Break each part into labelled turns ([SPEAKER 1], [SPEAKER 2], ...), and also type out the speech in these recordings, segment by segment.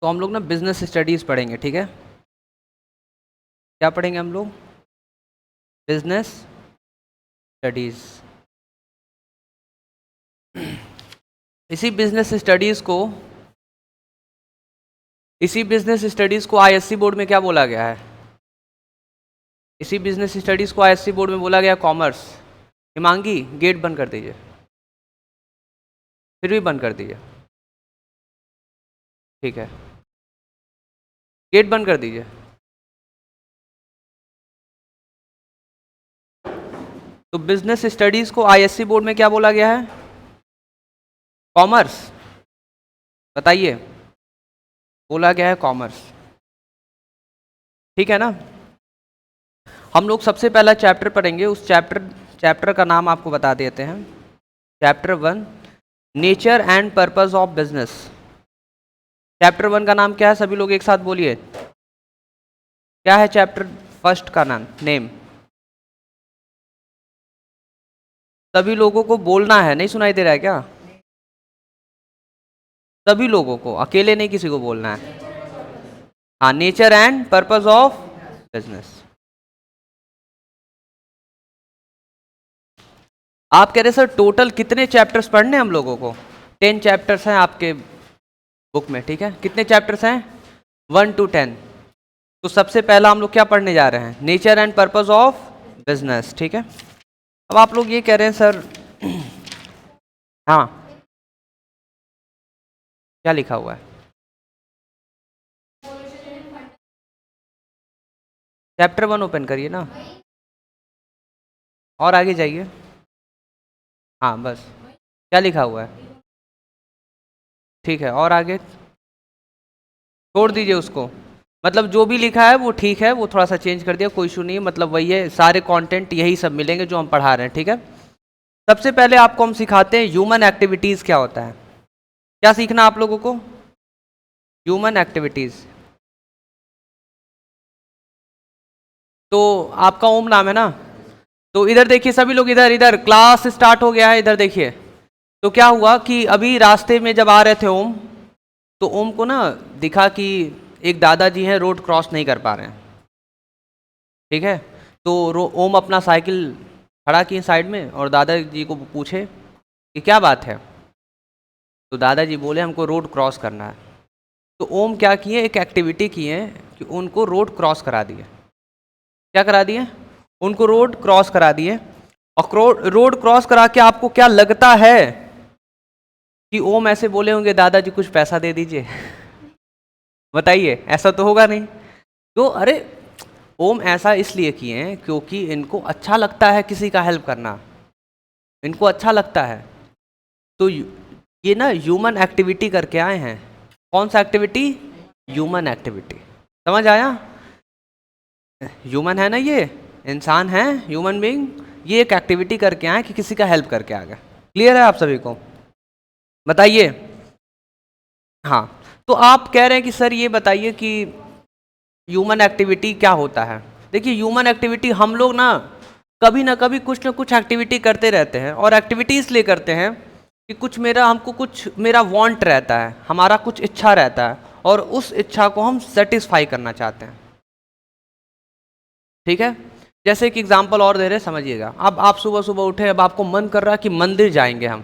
[SPEAKER 1] तो हम लोग ना बिजनेस स्टडीज़ पढ़ेंगे, ठीक है। क्या पढ़ेंगे हम लोग? Business studies. इसी बिजनेस स्टडीज़ को आईएससी बोर्ड में क्या बोला गया है? इसी बिजनेस स्टडीज़ को आईएससी बोर्ड में बोला गया कॉमर्स। हिमांगी, गेट बंद कर दीजिए, फिर भी बंद कर दीजिए, ठीक है। गेट बंद कर दीजिए। तो बिजनेस स्टडीज़ को आईएससी बोर्ड में क्या बोला गया है? कॉमर्स। बताइए, बोला गया है कॉमर्स, ठीक है ना। हम लोग सबसे पहला चैप्टर पढ़ेंगे, उस चैप्टर का नाम आपको बता देते हैं। Chapter 1, nature and purpose of business. Chapter 1 का नाम क्या है? सभी लोग एक साथ बोलिए, क्या है चैप्टर फर्स्ट का नेम? सभी लोगों को बोलना है, नहीं सुनाई दे रहा है क्या? सभी लोगों को, अकेले नहीं किसी को बोलना है। हाँ, nature and purpose of business. आप कह रहे सर टोटल कितने चैप्टर्स पढ़ने हम लोगों को? 10 चैप्टर्स हैं आपके बुक में, ठीक है। कितने चैप्टर्स हैं? 1 to 10। तो सबसे पहला हम लोग क्या पढ़ने जा रहे हैं? Nature and purpose of business, ठीक है। अब आप लोग ये कह रहे हैं सर हाँ, क्या लिखा हुआ है? चैप्टर 1 ओपन करिए ना, और आगे जाइए। हाँ बस, क्या लिखा हुआ है? ठीक है, और आगे छोड़ दीजिए उसको। मतलब जो भी लिखा है वो ठीक है, वो थोड़ा सा चेंज कर दिया, कोई इशू नहीं है। मतलब वही है, सारे कंटेंट यही सब मिलेंगे जो हम पढ़ा रहे हैं, ठीक है। सबसे पहले आपको हम सिखाते हैं ह्यूमन एक्टिविटीज़ क्या होता है। क्या सीखना आप लोगों को? Human activities. तो आपका ओम नाम है ना, तो इधर देखिए सभी लोग, इधर इधर क्लास स्टार्ट हो गया है, इधर देखिए। तो क्या हुआ कि अभी रास्ते में जब आ रहे थे ओम, तो ओम को ना दिखा कि एक दादाजी हैं, रोड क्रॉस नहीं कर पा रहे हैं, ठीक है। तो ओम अपना साइकिल खड़ा किए साइड में और दादाजी को पूछे कि क्या बात है। तो दादाजी बोले हमको रोड क्रॉस करना है। तो ओम क्या किए, एक एक्टिविटी किए कि उनको रोड क्रॉस करा दिए। क्या करा दिए? उनको रोड क्रॉस करा दिए। और रोड क्रॉस करा के आपको क्या लगता है कि ओम ऐसे बोले होंगे दादाजी कुछ पैसा दे दीजिए? बताइए, ऐसा तो होगा नहीं। तो अरे ओम ऐसा इसलिए किए हैं क्योंकि इनको अच्छा लगता है किसी का हेल्प करना, इनको अच्छा लगता है। तो ये ना ह्यूमन एक्टिविटी करके आए हैं। कौन सा एक्टिविटी? Human activity. समझ आया? ह्यूमन है ना, ये इंसान है, ह्यूमन बीइंग। ये एक एक्टिविटी करके आए कि किसी का हेल्प करके आ गए। क्लियर है आप सभी को? बताइए। हाँ, तो आप कह रहे हैं कि सर ये बताइए कि ह्यूमन एक्टिविटी क्या होता है। देखिए ह्यूमन एक्टिविटी, हम लोग ना कभी कुछ ना कुछ एक्टिविटी करते रहते हैं, और एक्टिविटी इसलिए करते हैं कि कुछ मेरा वांट रहता है, हमारा कुछ इच्छा रहता है, और उस इच्छा को हम सेटिस्फाई करना चाहते हैं, ठीक है। जैसे एक एग्जांपल और दे रहे, समझिएगा। अब आप सुबह सुबह उठे, अब आपको मन कर रहा है कि मंदिर जाएंगे हम,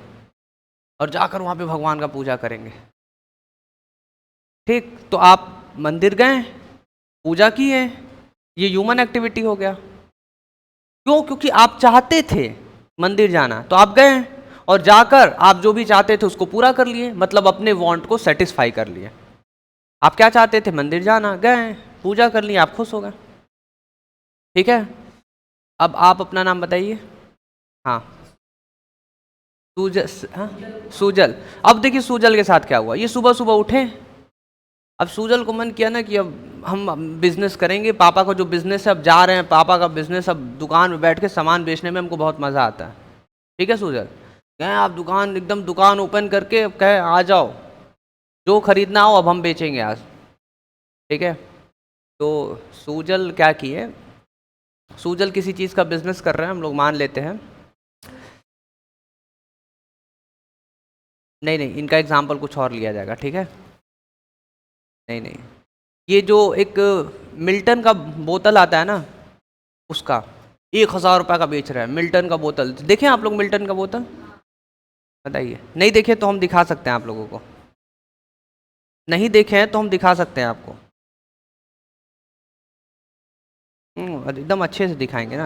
[SPEAKER 1] और जाकर वहां पे भगवान का पूजा करेंगे, ठीक। तो आप मंदिर गए, पूजा की है, ये ह्यूमन एक्टिविटी हो गया। क्यों? क्योंकि आप चाहते थे मंदिर जाना, तो आप गए, और जाकर आप जो भी चाहते थे उसको पूरा कर लिए, मतलब अपने वांट को सेटिस्फाई कर लिए। आप क्या चाहते थे? मंदिर जाना, गए, पूजा कर ली, आप खुश हो गए, ठीक है। अब आप अपना नाम बताइए। हाँ, सूजल। हाँ, सूजल। अब देखिए सूजल के साथ क्या हुआ, ये सुबह सुबह उठे। अब सूजल को मन किया ना कि अब हम बिजनेस करेंगे, पापा का जो बिजनेस है, अब जा रहे हैं पापा का बिजनेस, अब दुकान में बैठ के सामान बेचने में हमको बहुत मज़ा आता है, ठीक है। सूजल कहें आप दुकान, एकदम दुकान ओपन करके अब कहे आ जाओ, जो खरीदना हो अब हम बेचेंगे आज, ठीक है। तो सूजल क्या किए, सूजल किसी चीज़ का बिजनेस कर रहे हैं, हम लोग मान लेते हैं। नहीं नहीं, इनका एग्जाम्पल कुछ और लिया जाएगा, ठीक है। नहीं नहीं, ये जो एक मिल्टन का बोतल आता है ना, उसका 1,000 रुपये का बेच रहा है मिल्टन का बोतल। देखें आप लोग मिल्टन का बोतल? बताइए। नहीं देखे तो हम दिखा सकते हैं आप लोगों को, नहीं देखे हैं तो हम दिखा सकते हैं आपको। एकदम अच्छे से दिखाएंगे ना।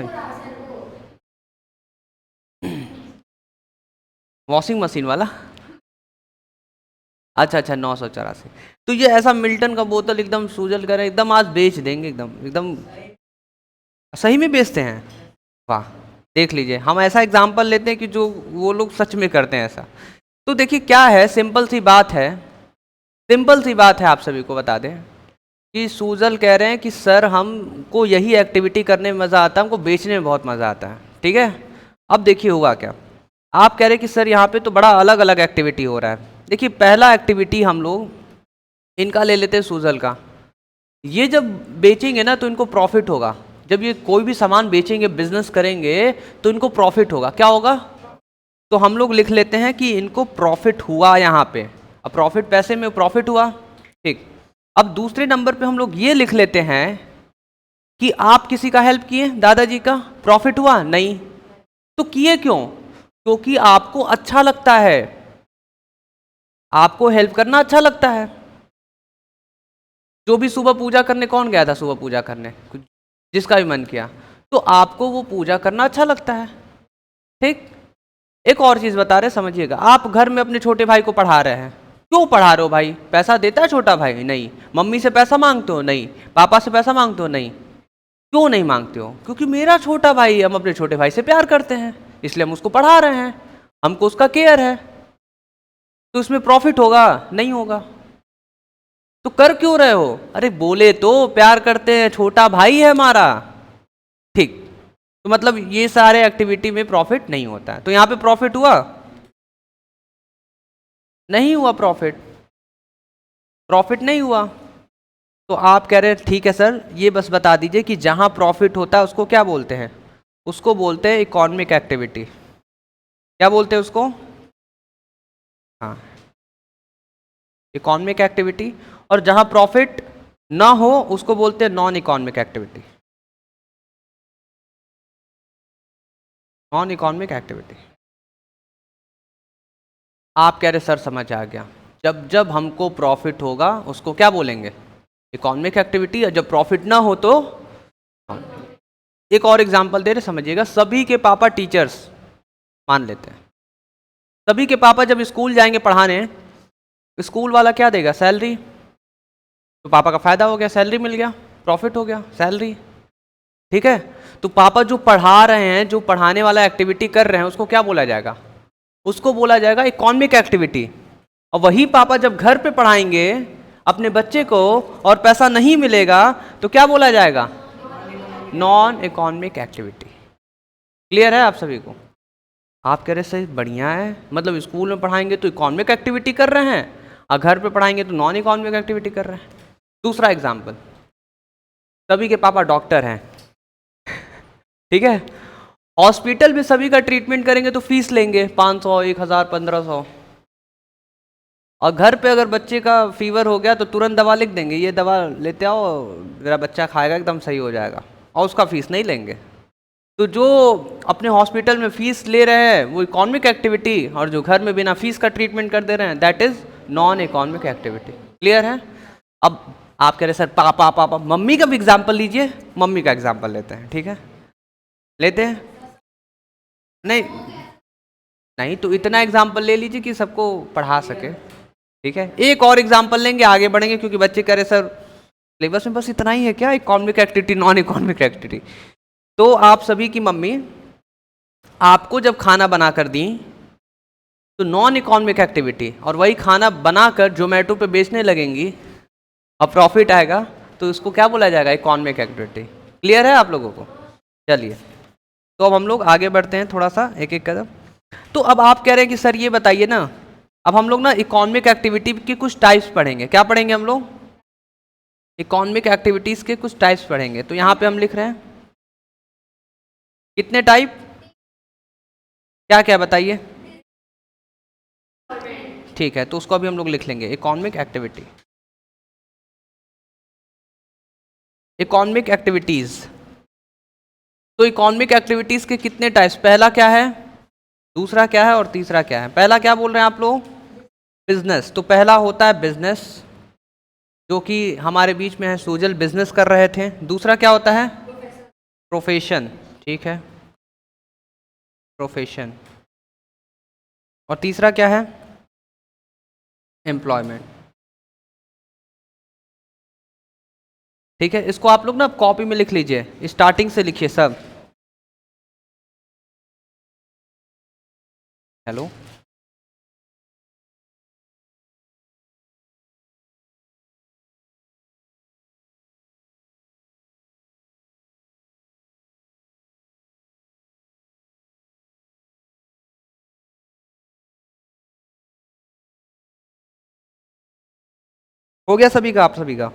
[SPEAKER 1] वॉशिंग मशीन वाला? अच्छा अच्छा, 984। तो ये ऐसा मिल्टन का बोतल एकदम सूजल कर एकदम आज बेच देंगे, एकदम एकदम सही में बेचते हैं। वाह, देख लीजिए, हम ऐसा एग्जाम्पल लेते हैं कि जो वो लोग सच में करते हैं ऐसा। तो देखिए क्या है, सिंपल सी बात है, सिंपल सी बात है, आप सभी को बता दें कि सूजल कह रहे हैं कि सर हमको यही एक्टिविटी करने में मज़ा आता है, हमको बेचने में बहुत मज़ा आता है। ठीक है, अब देखिए हुआ क्या। आप कह रहे हैं कि सर यहाँ पे तो बड़ा अलग अलग एक्टिविटी हो रहा है। देखिए पहला एक्टिविटी हम लोग इनका ले लेते हैं, सूजल का। ये जब बेचेंगे ना तो इनको प्रॉफिट होगा। जब ये कोई भी सामान बेचेंगे, बिजनेस करेंगे, तो इनको प्रॉफिट होगा। क्या होगा? तो हम लोग लिख लेते हैं कि इनको प्रॉफिट हुआ यहाँ पे। अब प्रॉफिट, पैसे में प्रॉफिट हुआ। ठीक, अब दूसरे नंबर पे हम लोग ये लिख लेते हैं कि आप किसी का हेल्प किए, दादाजी का, प्रॉफिट हुआ? नहीं। तो किए क्यों? क्योंकि आपको अच्छा लगता है, आपको हेल्प करना अच्छा लगता है। जो भी सुबह पूजा करने, कौन गया था सुबह पूजा करने? जिसका भी मन किया, तो आपको वो पूजा करना अच्छा लगता है। ठीक, एक और चीज बता रहे, समझिएगा। आप घर में अपने छोटे भाई को पढ़ा रहे हैं, क्यों पढ़ा रहे हो भाई? पैसा देता है छोटा भाई? नहीं। मम्मी से पैसा मांगते हो? नहीं। पापा से पैसा मांगते हो? नहीं। क्यों नहीं मांगते हो? क्योंकि मेरा छोटा भाई है, हम अपने छोटे भाई से प्यार करते हैं, इसलिए हम उसको पढ़ा रहे हैं, हमको उसका केयर है। तो इसमें प्रॉफिट होगा? नहीं होगा। तो कर क्यों रहे हो? अरे बोले तो प्यार करते हैं, छोटा भाई है हमारा। ठीक, तो मतलब ये सारे एक्टिविटी में प्रॉफिट नहीं होता है। तो यहां पे प्रॉफिट हुआ? नहीं हुआ प्रॉफिट, प्रॉफिट नहीं हुआ। तो आप कह रहे हैं ठीक है सर, ये बस बता दीजिए कि जहां प्रॉफिट होता है उसको क्या बोलते हैं? उसको बोलते हैं इकोनॉमिक एक्टिविटी। क्या बोलते हैं उसको? हाँ, इकोनॉमिक एक्टिविटी। और जहां प्रॉफिट ना हो उसको बोलते हैं non economic activity. Non economic activity. आप कह रहे सर समझ आ गया, जब जब हमको प्रॉफिट होगा उसको क्या बोलेंगे? Economic activity. और जब प्रॉफिट ना हो तो? एक और एग्जांपल दे रहे, समझिएगा। सभी के पापा टीचर्स मान लेते हैं, सभी के पापा जब स्कूल जाएंगे पढ़ाने, स्कूल वाला क्या देगा? सैलरी। तो पापा का फायदा हो गया, सैलरी मिल गया, प्रॉफिट हो गया, सैलरी। ठीक है, तो पापा जो पढ़ा रहे हैं, जो पढ़ाने वाला एक्टिविटी कर रहे हैं, उसको क्या बोला जाएगा? उसको बोला जाएगा इकोनॉमिक एक्टिविटी। और वही पापा जब घर पे पढ़ाएंगे अपने बच्चे को और पैसा नहीं मिलेगा तो क्या बोला जाएगा? Non economic activity. क्लियर है आप सभी को? आप कह रहे सही, बढ़िया है, मतलब स्कूल में पढ़ाएंगे तो इकोनॉमिक एक्टिविटी कर रहे हैं और घर पे पढ़ाएंगे तो नॉन इकोनॉमिक एक्टिविटी कर रहे हैं। दूसरा एग्जाम्पल, सभी के पापा डॉक्टर हैं, ठीक है, हॉस्पिटल में सभी का ट्रीटमेंट करेंगे तो फीस लेंगे 500, 1000, 1500। और घर पे अगर बच्चे का फीवर हो गया तो तुरंत दवा लिख देंगे, ये दवा लेते आओ, मेरा बच्चा खाएगा एकदम सही हो जाएगा, और उसका फीस नहीं लेंगे। तो जो अपने हॉस्पिटल में फीस ले रहे हैं वो इकोनॉमिक एक्टिविटी, और जो घर में बिना फीस का ट्रीटमेंट कर दे रहे हैं that is non economic activity. Clear है? अब आप कह रहे सर पापा पापा, मम्मी का भी एग्जाम्पल लीजिए, मम्मी का एग्जाम्पल लेते हैं। ठीक है, लेते हैं? नहीं नहीं, तो इतना एग्जाम्पल ले लीजिए कि सबको पढ़ा सके। ठीक है, एक और एग्जाम्पल लेंगे, आगे बढ़ेंगे, क्योंकि बच्चे कह रहे सर सिलेबस में बस इतना ही है क्या, economic activity non economic activity? तो आप सभी की मम्मी आपको जब खाना बना कर दी तो नॉन इकोनॉमिक एक्टिविटी, और वही खाना बनाकर जोमेटो पे बेचने लगेंगी और प्रॉफिट आएगा, तो उसको क्या बोला जाएगा? Economic activity. क्लियर है आप लोगों को? चलिए, तो अब हम लोग आगे बढ़ते हैं थोड़ा सा, एक एक कदम। तो अब आप कह रहे हैं कि सर ये बताइए ना, अब हम लोग ना इकोनॉमिक एक्टिविटी के कुछ टाइप्स पढ़ेंगे। क्या पढ़ेंगे हम लोग? इकोनॉमिक एक्टिविटीज के कुछ टाइप्स पढ़ेंगे। तो यहाँ पे हम लिख रहे हैं कितने टाइप, क्या क्या बताइए? ठीक है, तो उसको अभी हम लोग लिख लेंगे, इकोनॉमिक एक्टिविटी। Economic activities. तो इकोनॉमिक एक्टिविटीज के कितने टाइप्स, पहला क्या है, दूसरा क्या है और तीसरा क्या है। पहला क्या बोल रहे हैं आप लोग, बिजनेस। तो पहला होता है बिजनेस, जो कि हमारे बीच में है सोजल, बिजनेस कर रहे थे। दूसरा क्या होता है, प्रोफेशन, ठीक है, प्रोफेशन। और तीसरा क्या है, एम्प्लॉयमेंट। ठीक है, इसको आप लोग ना कॉपी में लिख लीजिए, स्टार्टिंग से लिखिए सब। हेलो, हो गया सभी का, आप सभी का।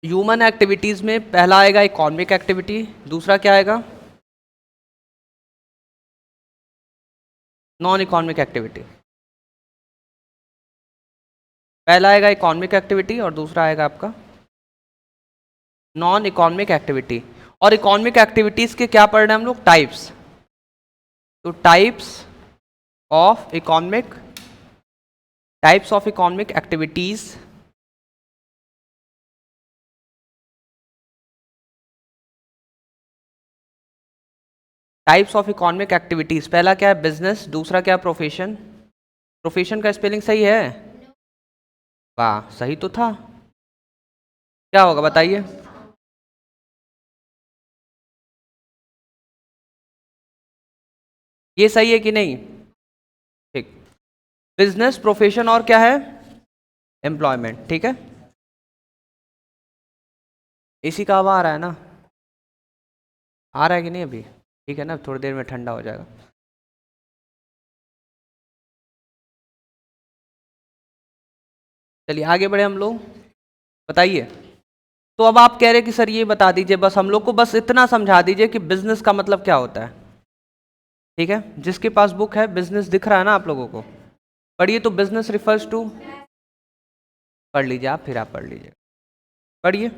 [SPEAKER 1] ह्यूमन एक्टिविटीज में पहला आएगा इकोनॉमिक एक्टिविटी, दूसरा क्या आएगा, नॉन इकोनॉमिक एक्टिविटी। पहला आएगा इकोनॉमिक एक्टिविटी और दूसरा आएगा आपका नॉन इकोनॉमिक एक्टिविटी। और इकोनॉमिक एक्टिविटीज के क्या पढ़ रहे हैं हम लोग, टाइप्स। तो types of economic activities. Types of economic activities, पहला क्या है बिजनेस, दूसरा क्या है प्रोफेशन। प्रोफेशन का स्पेलिंग सही है, वाह सही तो था, क्या होगा बताइए। ये सही है कि नहीं, ठीक। बिजनेस, प्रोफेशन और क्या है, एम्प्लॉयमेंट, ठीक है। इसी का हवा आ रहा है ना, आ रहा है कि नहीं अभी, ठीक है ना, थोड़ी देर में ठंडा हो जाएगा। चलिए आगे बढ़े हम लोग, बताइए। तो अब आप कह रहे कि सर ये बता दीजिए, बस हम लोग को बस इतना समझा दीजिए कि बिजनेस का मतलब क्या होता है, ठीक है। जिसके पास बुक है, बिजनेस दिख रहा है ना आप लोगों को, पढ़िए। तो बिजनेस रिफर्स टू, पढ़ लीजिए आप, फिर आप पढ़ लीजिए, पढ़िए।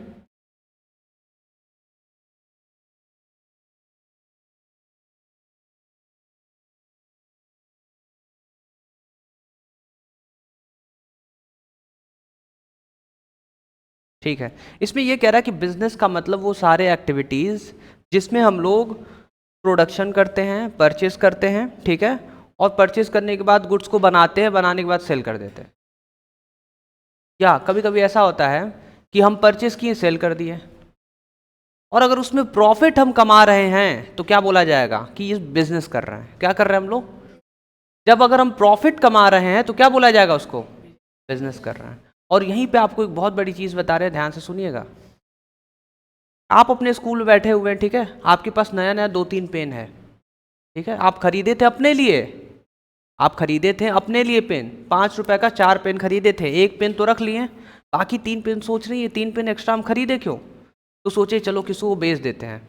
[SPEAKER 1] ठीक है, इसमें ये कह रहा है कि बिजनेस का मतलब वो सारे एक्टिविटीज जिसमें हम लोग प्रोडक्शन करते हैं, परचेस करते हैं, ठीक है। और परचेस करने के बाद गुड्स को बनाते हैं, बनाने के बाद सेल कर देते हैं। या कभी कभी ऐसा होता है कि हम परचेस किए, सेल कर दिए, और अगर उसमें प्रॉफिट हम कमा रहे हैं तो क्या बोला जाएगा कि ये बिजनेस कर रहे हैं। क्या कर रहे हैं हम लोग, जब अगर हम प्रॉफिट कमा रहे हैं तो क्या बोला जाएगा उसको, बिजनेस कर रहे हैं। और यहीं पे आपको एक बहुत बड़ी चीज़ बता रहे हैं, ध्यान से सुनिएगा। आप अपने स्कूल में बैठे हुए हैं, ठीक है, आपके पास नया नया 2-3 पेन है, ठीक है, आप खरीदे थे अपने लिए, आप खरीदे थे अपने लिए पेन, 5 रुपए का 4 पेन खरीदे थे, एक पेन तो रख लिए, बाकी 3 पेन सोच रही है 3 पेन एक्स्ट्रा हम खरीदे क्यों, तो सोचे चलो किसी को बेच देते हैं,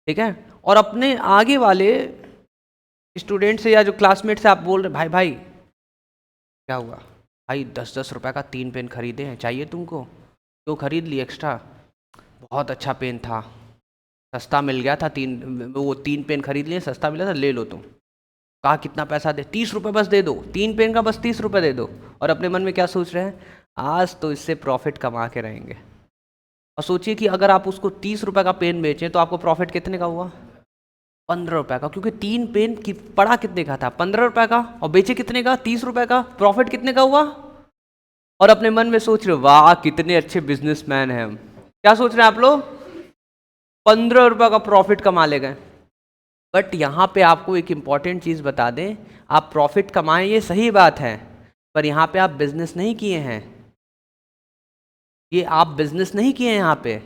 [SPEAKER 1] ठीक है। और अपने आगे वाले स्टूडेंट से या जो क्लासमेट से आप बोल रहे भाई भाई क्या हुआ, भाई 10-10 रुपए का 3 पेन खरीदे हैं, चाहिए तुमको, क्यों खरीद ली एक्स्ट्रा, बहुत अच्छा पेन था, सस्ता मिल गया था, 3 पेन खरीद लिए, सस्ता मिला था, ले लो तुम। कहा कितना पैसा दे, 30 रुपये बस दे दो, 3 पेन का बस 30 रुपये दे दो। और अपने मन में क्या सोच रहे हैं, आज तो इससे प्रॉफिट कमा के रहेंगे। और सोचिए कि अगर आप उसको 30 रुपये का पेन बेचें तो आपको प्रॉफिट कितने का हुआ, 15 रुपये का, क्योंकि 3 पेन की पड़ा कितने का था, 15 रुपये का, और बेचे कितने का, 30 रुपये का, प्रॉफिट कितने का हुआ। और अपने मन में सोच रहे वाह कितने अच्छे बिजनेसमैन हैं हम, क्या सोच रहे हैं आप लोग, 15 रुपये का प्रॉफिट कमा ले गए। बट यहाँ पे आपको एक इम्पॉर्टेंट चीज़ बता दें, आप प्रॉफिट कमाएं ये सही बात है, पर यहाँ पे आप बिजनेस नहीं किए हैं, ये आप बिजनेस नहीं किए हैं यहाँ पे,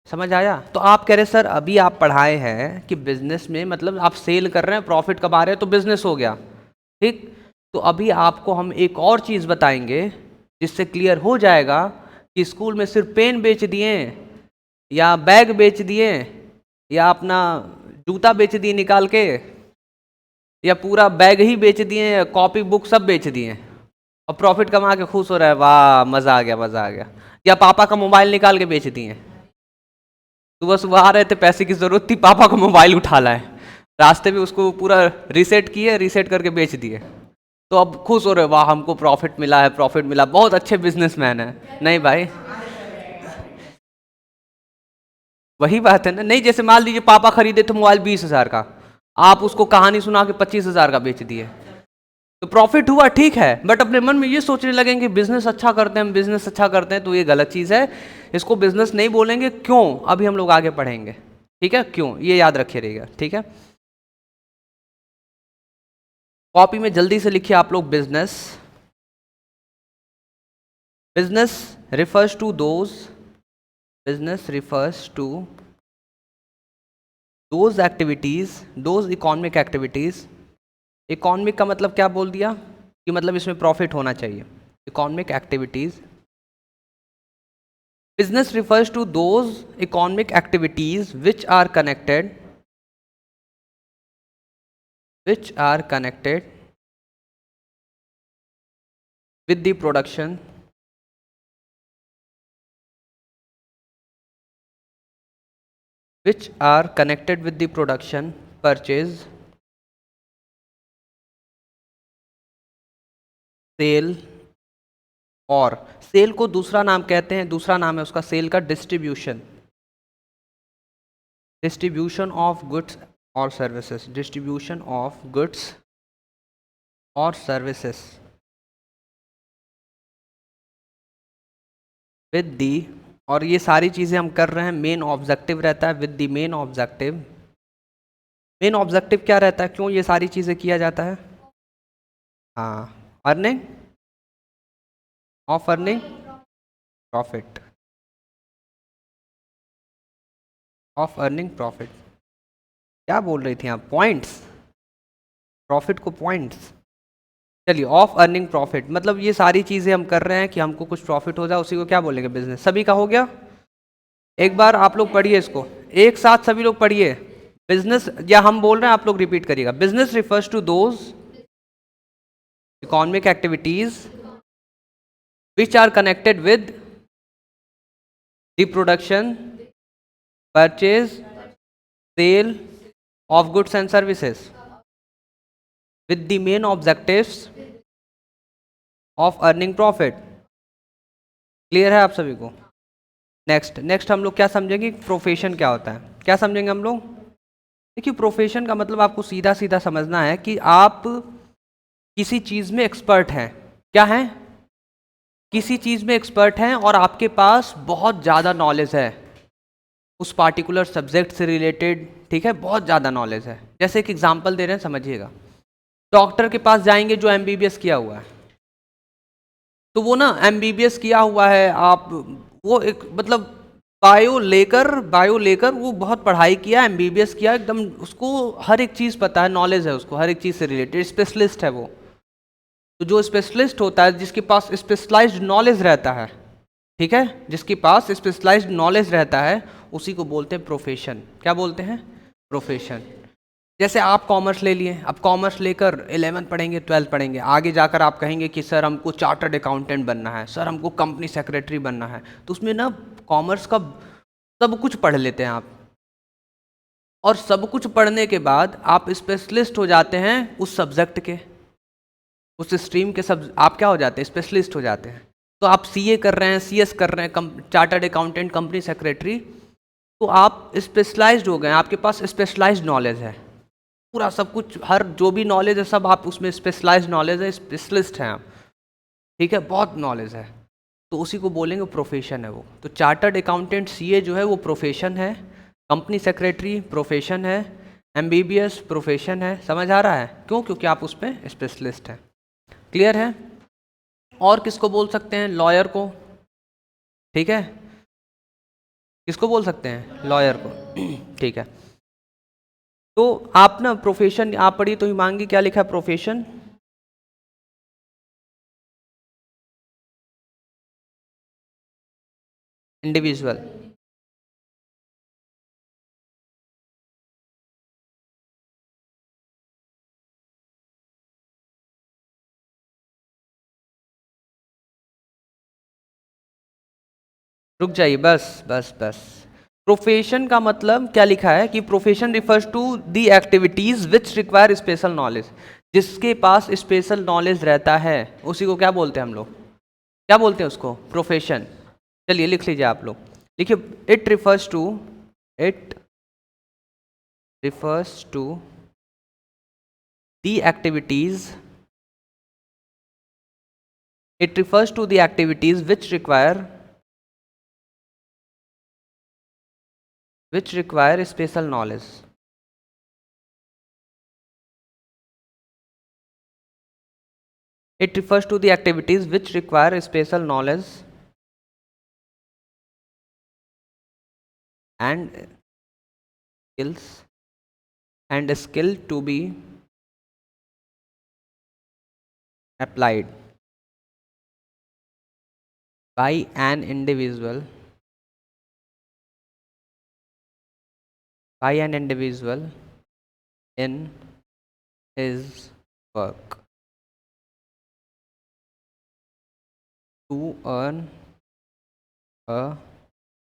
[SPEAKER 1] समझ आया। तो आप कह रहे सर अभी आप पढ़ाए हैं कि बिजनेस में मतलब आप सेल कर रहे हैं, प्रॉफिट कमा रहे हैं, तो बिजनेस हो गया, ठीक। तो अभी आपको हम एक और चीज़ बताएंगे जिससे क्लियर हो जाएगा कि स्कूल में सिर्फ पेन बेच दिए या बैग बेच दिए या अपना जूता बेच दिए निकाल के, या पूरा बैग ही बेच दिए, कॉपी बुक सब बेच दिए, और प्रॉफिट कमा के खुश हो रहा है, वाह मजा आ गया मजा आ गया। या पापा का मोबाइल निकाल के बेच दिए, सुबह सुबह आ रहे थे, पैसे की जरूरत थी, पापा को मोबाइल उठा लाए, रास्ते में उसको पूरा रीसेट किए, रीसेट करके बेच दिए, तो अब खुश हो रहे, वाह हमको प्रॉफिट मिला है, प्रॉफिट मिला, बहुत अच्छे बिजनेसमैन है। नहीं भाई, वही बात है ना। नहीं, जैसे मान लीजिए पापा खरीदे थे मोबाइल 20,000 का, आप उसको कहानी सुना के 25,000 का बेच दिए, तो प्रॉफिट हुआ ठीक है, बट अपने मन में ये सोचने लगेंगे कि बिजनेस अच्छा करते हैं, हम बिजनेस अच्छा करते हैं, तो ये गलत चीज़ है, इसको बिजनेस नहीं बोलेंगे। क्यों? अभी हम लोग आगे पढ़ेंगे, ठीक है, क्यों ये याद रखिए रहेगा, ठीक है। कॉपी में जल्दी से लिखिए आप लोग, business, business refers to those, business refers to those activities, those economic activities, economic का मतलब क्या बोल दिया कि मतलब इसमें प्रॉफिट होना चाहिए, economic activities. Business refers to those economic activities which are connected with the production, which are connected with the production, purchase, sale, और सेल को दूसरा नाम कहते हैं, दूसरा नाम है उसका सेल का डिस्ट्रीब्यूशन, डिस्ट्रीब्यूशन ऑफ गुड्स और सर्विसेज, डिस्ट्रीब्यूशन ऑफ गुड्स और सर्विसेज विद दी, और ये सारी चीज़ें हम कर रहे हैं, मेन ऑब्जेक्टिव रहता है with the main objective. Main objective क्या रहता है, क्यों ये सारी चीज़ें किया जाता है? हाँ, earning of earning profit, of earning profit. क्या बोल रही थी आप? पॉइंट्स, प्रॉफिट को पॉइंट्स। चलिए, ऑफ अर्निंग प्रॉफिट मतलब ये सारी चीज़ें हम कर रहे हैं कि हमको कुछ प्रॉफिट हो जाए, उसी को क्या बोलेंगे? बिजनेस। सभी का हो गया? एक बार आप लोग पढ़िए इसको, एक साथ सभी लोग पढ़िए। बिजनेस, या हम बोल रहे हैं आप लोग रिपीट करिएगा। Business refers to those economic activities which are connected with the production, purchase, sale of goods and services with the main objectives of earning profit। Clear है आप सभी को? नेक्स्ट नेक्स्ट हम लोग क्या समझेंगे, प्रोफेशन क्या होता है, क्या समझेंगे हम लोग? देखिए, प्रोफेशन का मतलब आपको सीधा सीधा समझना है कि आप किसी चीज़ में एक्सपर्ट हैं। क्या हैं? किसी चीज़ में एक्सपर्ट हैं और आपके पास बहुत ज़्यादा नॉलेज है उस पार्टिकुलर सब्जेक्ट से रिलेटेड, ठीक है, बहुत ज़्यादा नॉलेज है। जैसे एक एग्जांपल दे रहे हैं, समझिएगा। डॉक्टर के पास जाएंगे जो एमबीबीएस किया हुआ है, तो वो ना एमबीबीएस किया हुआ है, आप वो एक मतलब बायो लेकर वो बहुत पढ़ाई किया, एमबीबीएस किया, एकदम उसको हर एक चीज़ पता है, नॉलेज है उसको हर एक चीज़ से रिलेटेड, स्पेशलिस्ट है वो। तो जो स्पेशलिस्ट होता है, जिसके पास स्पेशलाइज्ड नॉलेज रहता है, ठीक है, जिसके पास स्पेशलाइज्ड नॉलेज रहता है, उसी को बोलते हैं प्रोफेशन। क्या बोलते हैं? प्रोफेशन। जैसे आप कॉमर्स ले लिए, अब कॉमर्स लेकर 11th पढ़ेंगे, 12th पढ़ेंगे, आगे जाकर आप कहेंगे कि सर हमको चार्टर्ड अकाउंटेंट बनना है, सर हमको कंपनी सेक्रेटरी बनना है, तो उसमें ना कॉमर्स का सब कुछ पढ़ लेते हैं आप, और सब कुछ पढ़ने के बाद आप स्पेशलिस्ट हो जाते हैं उस सब्जेक्ट के, उस स्ट्रीम के, सब आप क्या हो जाते हैं? स्पेशलिस्ट हो जाते हैं। तो आप सीए कर रहे हैं, सीएस कर रहे हैं, चार्टर्ड अकाउंटेंट, कंपनी सेक्रेटरी, तो आप स्पेशलाइज्ड हो गए, आपके पास स्पेशलाइज्ड नॉलेज है पूरा, सब कुछ, हर जो भी नॉलेज है सब आप उसमें स्पेशलाइज्ड नॉलेज है, स्पेशलिस्ट हैं आप, ठीक है, बहुत नॉलेज है, तो उसी को बोलेंगे प्रोफेशन है वो। तो चार्टर्ड अकाउंटेंट सीए जो है वो प्रोफेशन है, कंपनी सेक्रेटरी प्रोफेशन है, एमबीबीएस प्रोफेशन है। समझ आ रहा है? क्यों? क्योंकि आप उसमें स्पेशलिस्ट हैं। क्लियर है? और किसको बोल सकते हैं? लॉयर को, ठीक है, किसको बोल सकते हैं? लॉयर को। ठीक है, तो आप ना प्रोफेशन आप पढ़िए, तो हिमांगी क्या लिखा है? प्रोफेशन, इंडिविजुअल, रुक जाइए, बस बस बस। प्रोफेशन का मतलब क्या लिखा है कि profession refers to the activities which require special knowledge. जिसके पास स्पेशल नॉलेज रहता है उसी को क्या बोलते हैं हम लोग, क्या बोलते हैं उसको, प्रोफेशन। चलिए लिख लीजिए आप लोग, लिखिए it refers to the activities it refers to the activities which require special knowledge. It refers to the activities which require special knowledge and skill to be applied by an individual in his work to earn a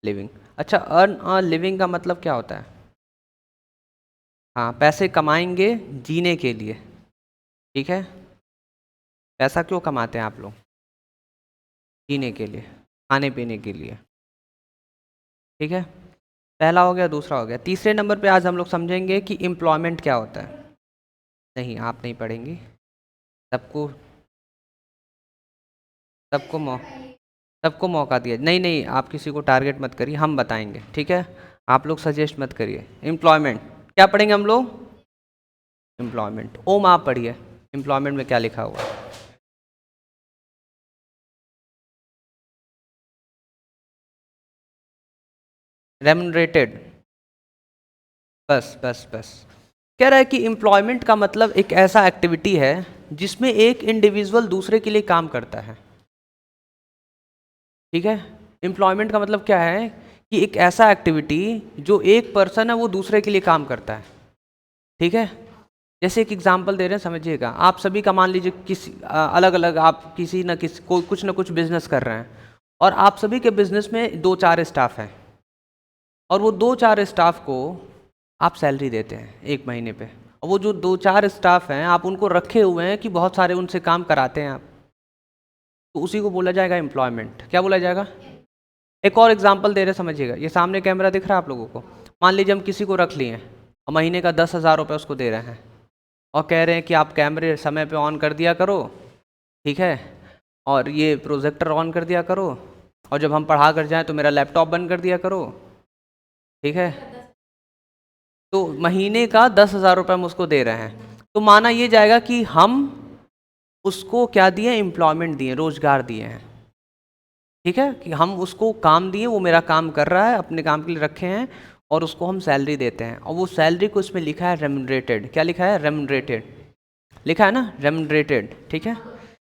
[SPEAKER 1] living। अच्छा, earn a living का मतलब क्या होता है? हाँ, पैसे कमाएंगे जीने के लिए, ठीक है। पैसा क्यों कमाते हैं आप लोग? जीने के लिए, खाने पीने के लिए, ठीक है। पहला हो गया, दूसरा हो गया। तीसरे नंबर पे आज हम लोग समझेंगे कि एम्प्लॉयमेंट क्या होता है। नहीं, आप नहीं पढ़ेंगी, सबको सबको मौ सबको मौका दिया। नहीं नहीं, आप किसी को टारगेट मत करिए, हम बताएंगे, ठीक है। आप लोग सजेस्ट मत करिए। एम्प्लॉयमेंट क्या पढ़ेंगे हम लोग? एम्प्लॉयमेंट। ओम आप पढ़िए, एम्प्लॉयमेंट में क्या लिखा हुआ है? रेम्युनरेटेड। बस बस बस। कह रहा है कि एम्प्लॉयमेंट का मतलब एक ऐसा एक्टिविटी है जिसमें एक इंडिविजुअल दूसरे के लिए काम करता है, ठीक है। एम्प्लॉयमेंट का मतलब क्या है कि एक ऐसा एक्टिविटी जो एक पर्सन है वो दूसरे के लिए काम करता है, ठीक है। जैसे एक एग्जांपल दे रहे हैं, समझिएगा। आप सभी का मान लीजिए किसी अलग अलग, आप किसी न किसी कोई कुछ ना कुछ बिजनेस कर रहे हैं, और आप सभी के बिजनेस में 2-4 स्टाफ हैं, और वो 2-4 स्टाफ को आप सैलरी देते हैं 1 महीने पे। और वो जो 2-4 स्टाफ हैं आप उनको रखे हुए हैं कि बहुत सारे उनसे काम कराते हैं आप, तो उसी को बोला जाएगा एम्प्लॉयमेंट। क्या बोला जाएगा? एक और एग्जांपल दे रहे, समझिएगा। ये सामने कैमरा दिख रहा है आप लोगों को। मान लीजिए हम किसी को रख लिए और महीने का 10,000 रुपये उसको दे रहे हैं, और कह रहे हैं कि आप कैमरे समय पे ऑन कर दिया करो, ठीक है, और ये प्रोजेक्टर ऑन कर दिया करो, और जब हम पढ़ा कर जाएँ तो मेरा लैपटॉप बंद कर दिया करो, ठीक है। तो महीने का 10,000 रुपये हम उसको दे रहे हैं, तो माना ये जाएगा कि हम उसको क्या दिए? एम्प्लॉयमेंट दिए, रोजगार दिए हैं, ठीक है। कि हम उसको काम दिए, वो मेरा काम कर रहा है, अपने काम के लिए रखे हैं, और उसको हम सैलरी देते हैं। और वो सैलरी को इसमें लिखा है रेम्युनरेटेड। क्या लिखा है? रेम्युनरेटेड लिखा है ना, रेम्युनरेटेड, ठीक है।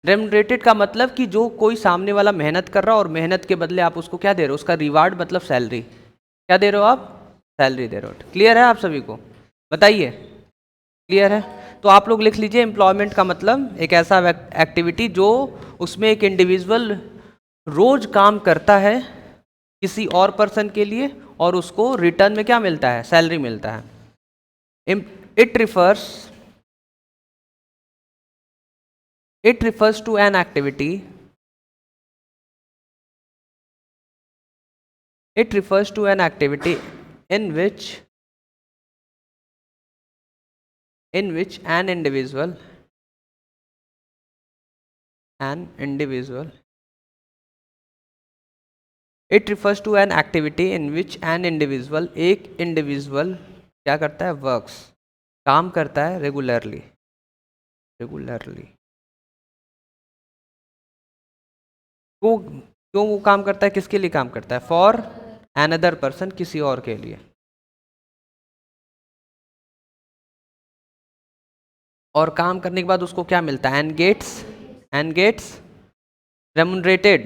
[SPEAKER 1] रेम्युनरेटेड का मतलब कि जो कोई सामने वाला मेहनत कर रहा है और मेहनत के बदले आप उसको क्या दे रहे हो? उसका रिवार्ड मतलब सैलरी। क्या दे रहे हो आप? सैलरी दे रहे हो। क्लियर है आप सभी को? बताइए, क्लियर है? तो आप लोग लिख लीजिए, एम्प्लॉयमेंट का मतलब एक ऐसा एक्टिविटी जो उसमें एक इंडिविजुअल रोज काम करता है किसी और पर्सन के लिए, और उसको रिटर्न में क्या मिलता है? सैलरी मिलता है। It refers to an activity in which an individual it refers to an activity in which an individual, एक इंडिविजुअल क्या करता है? वर्क्स, काम करता है रेगुलरली। वो क्यों वो काम करता है? किसके लिए काम करता है? फॉर अनदर पर्सन, किसी और के लिए। और काम करने के बाद उसको क्या मिलता है? And gets remunerated.